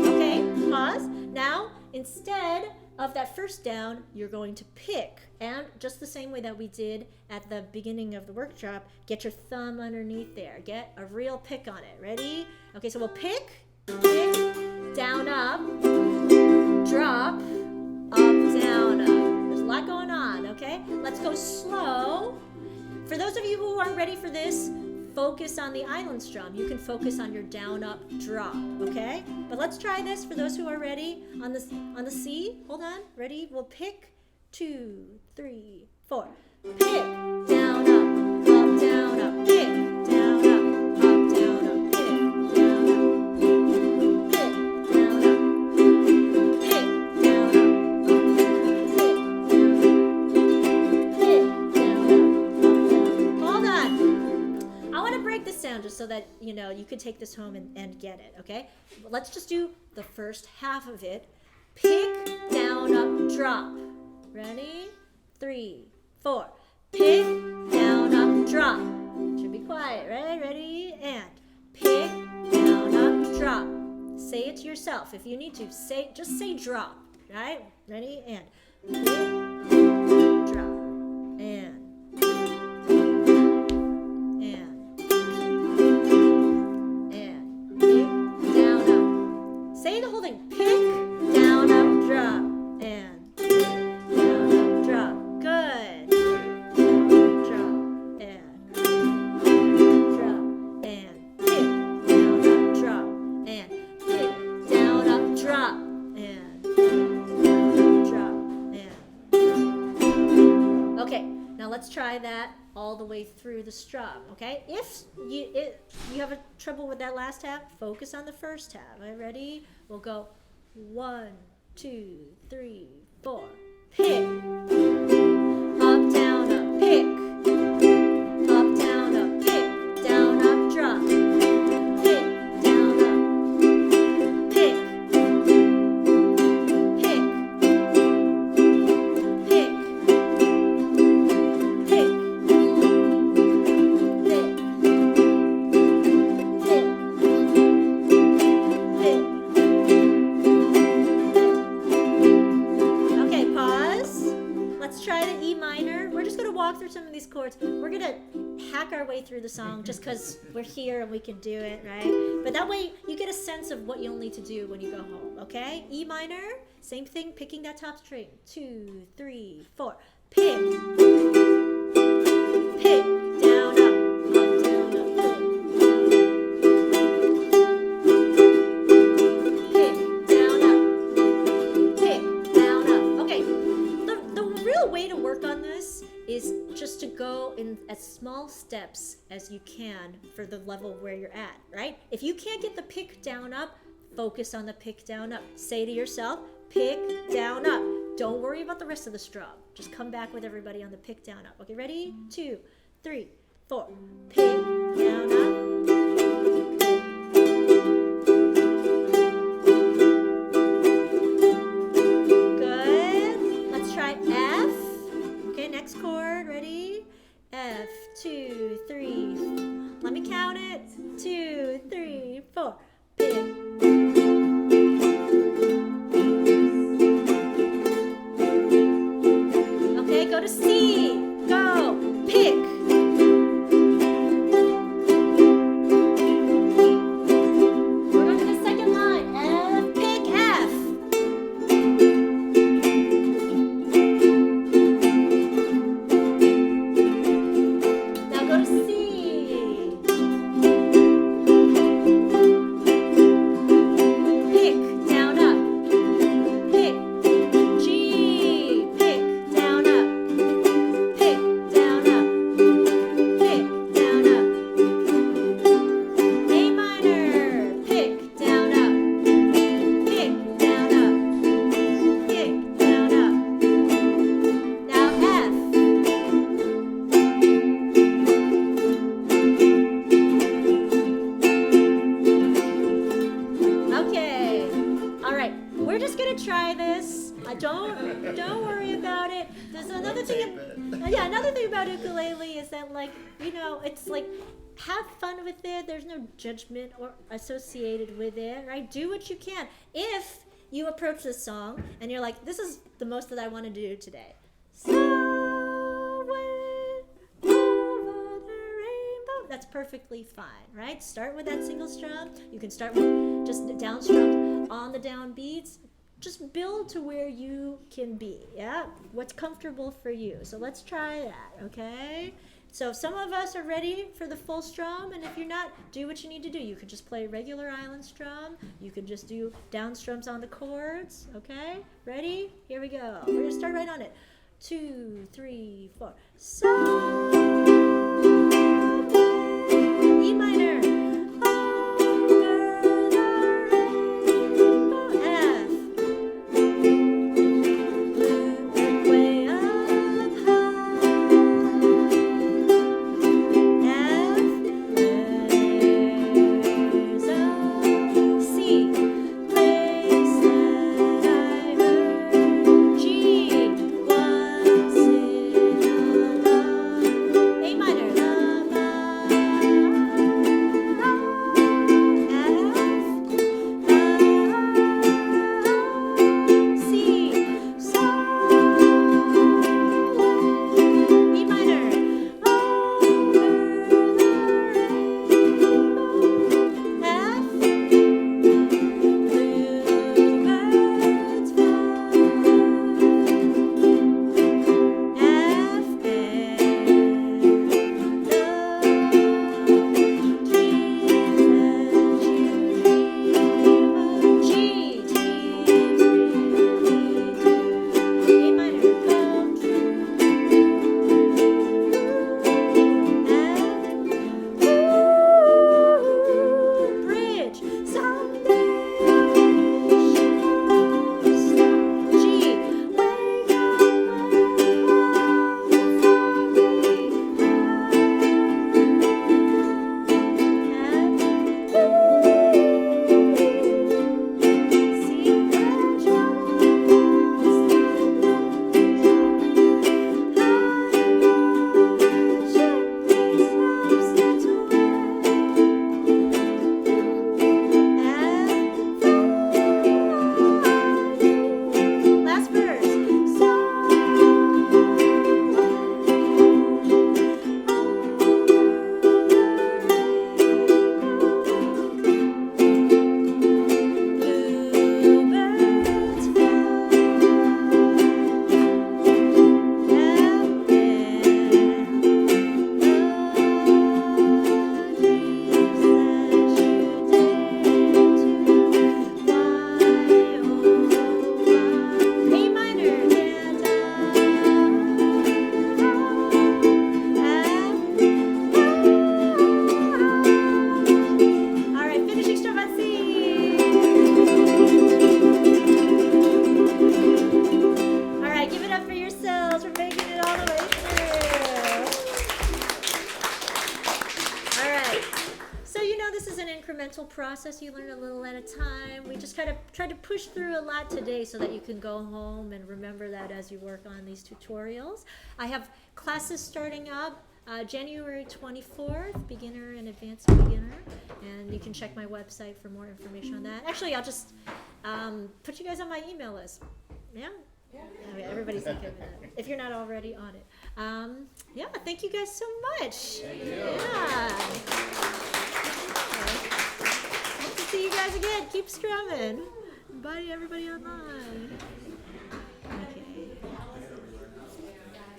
Okay, pause. Now, instead of that first down, you're going to pick. And just the same way that we did at the beginning of the workshop, get your thumb underneath there. Get a real pick on it. Ready? Okay, so we'll pick, down, up, drop, up, down, up. There's a lot going on, okay? Let's go slow. For those of you who aren't ready for this, focus on the island strum. You can focus on your down, up, drop, okay? But let's try this for those who are ready on the C. Hold on, ready? We'll pick 2, 3, 4. Pick, down, up, down, up, pick, down, up, down, up, pick, down, up, pick, down, up, pick, down, up, pick, down, up. Hold on. I want to break this down just so that you can take this home and get it, okay? Let's just do the first half of it. Pick, down, up, drop. Ready? 3, 4. Pick, down, up, drop. Should be quiet, right? Ready? And pick, down, up, drop. Say it to yourself if you need to. Just say drop, right? Ready? And pick, drop. And pick, down, up. Say the whole thing. Pick, down, up, drop. And good. Drop and pick down up, drop and pick down up, drop and drop and. Okay, now let's try that all the way through the strum. Okay, if you have trouble with that last half, focus on the first half. All right, ready? We'll go 1, 2, 3, 4. Pick. Up, down, up, pick. Up, down, up, pick. Down, up, drop. Pick, down, up. Pick. Pick. Pick. Pick. Okay, pause. Let's try the E minor. We're just going to walk through some of these chords. We're going to hack our way through the song just because we're here and we can do it, right? But that way you get a sense of what you'll need to do when you go home, okay? E minor, same thing, picking that top string. 2, 3, 4. Pick. Pick. Down, up, down, up, pick. Pick, down, up. Pick, down, up. steps as you can for the level where you're at, right? If you can't get the pick down up, focus on the pick down up. Say to yourself, pick down up. Don't worry about the rest of the strum. Just come back with everybody on the pick down up. Okay, ready? 2, 3, 4. Pick down up. Good. Let's try F. Okay, next chord. Ready? F, 2, 3. Let me count it. 2, 3, 4. Pick. Okay, go to C. Go. Pick. We're going to the second line. F, pick F. Now go to C. Pick down up. Pick. G. Pick down up. Pick down up. Pick down up. A minor. Pick down up. Pick down up. Pick down up. Now F. Okay. All right. We're just gonna try this. Don't worry about it. There's another thing. Another thing about ukulele is that, like, it's like, have fun with it. There's no judgment or associated with it, right? Do what you can. If you approach this song and you're like, this is the most that I want to do today. Somewhere over the rainbow. That's perfectly fine, right? Start with that single strum. You can start with just down strums on the down beats. Just build to where you can be, yeah? What's comfortable for you. So let's try that, okay? So some of us are ready for the full strum, and if you're not, do what you need to do. You could just play regular island strum. You could just do down strums on the chords, okay? Ready? Here we go. We're gonna start right on it. 2, 3, 4. So E minor. G, once in a is an incremental process. You learn a little at a time. We just kind of tried to push through a lot today so that you can go home and remember that as you work on these tutorials. I have classes starting up January 24th, beginner and advanced beginner, and you can check my website for more information on that. Actually, I'll just put you guys on my email list. Yeah? I mean, everybody's okay with that, if you're not already on it. Yeah, thank you guys so much. Thank you. Yeah. Hope to see you guys again. Keep strumming. Bye, everybody online. Okay.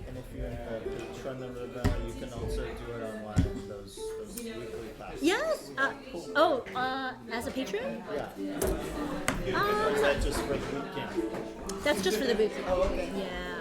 And if you're in the patron of the River, you can also do it online, those weekly classes. Yes. As a patron? Yeah. Or is that just for the boot camp? That's just for the boot camp. Oh, okay. Yeah.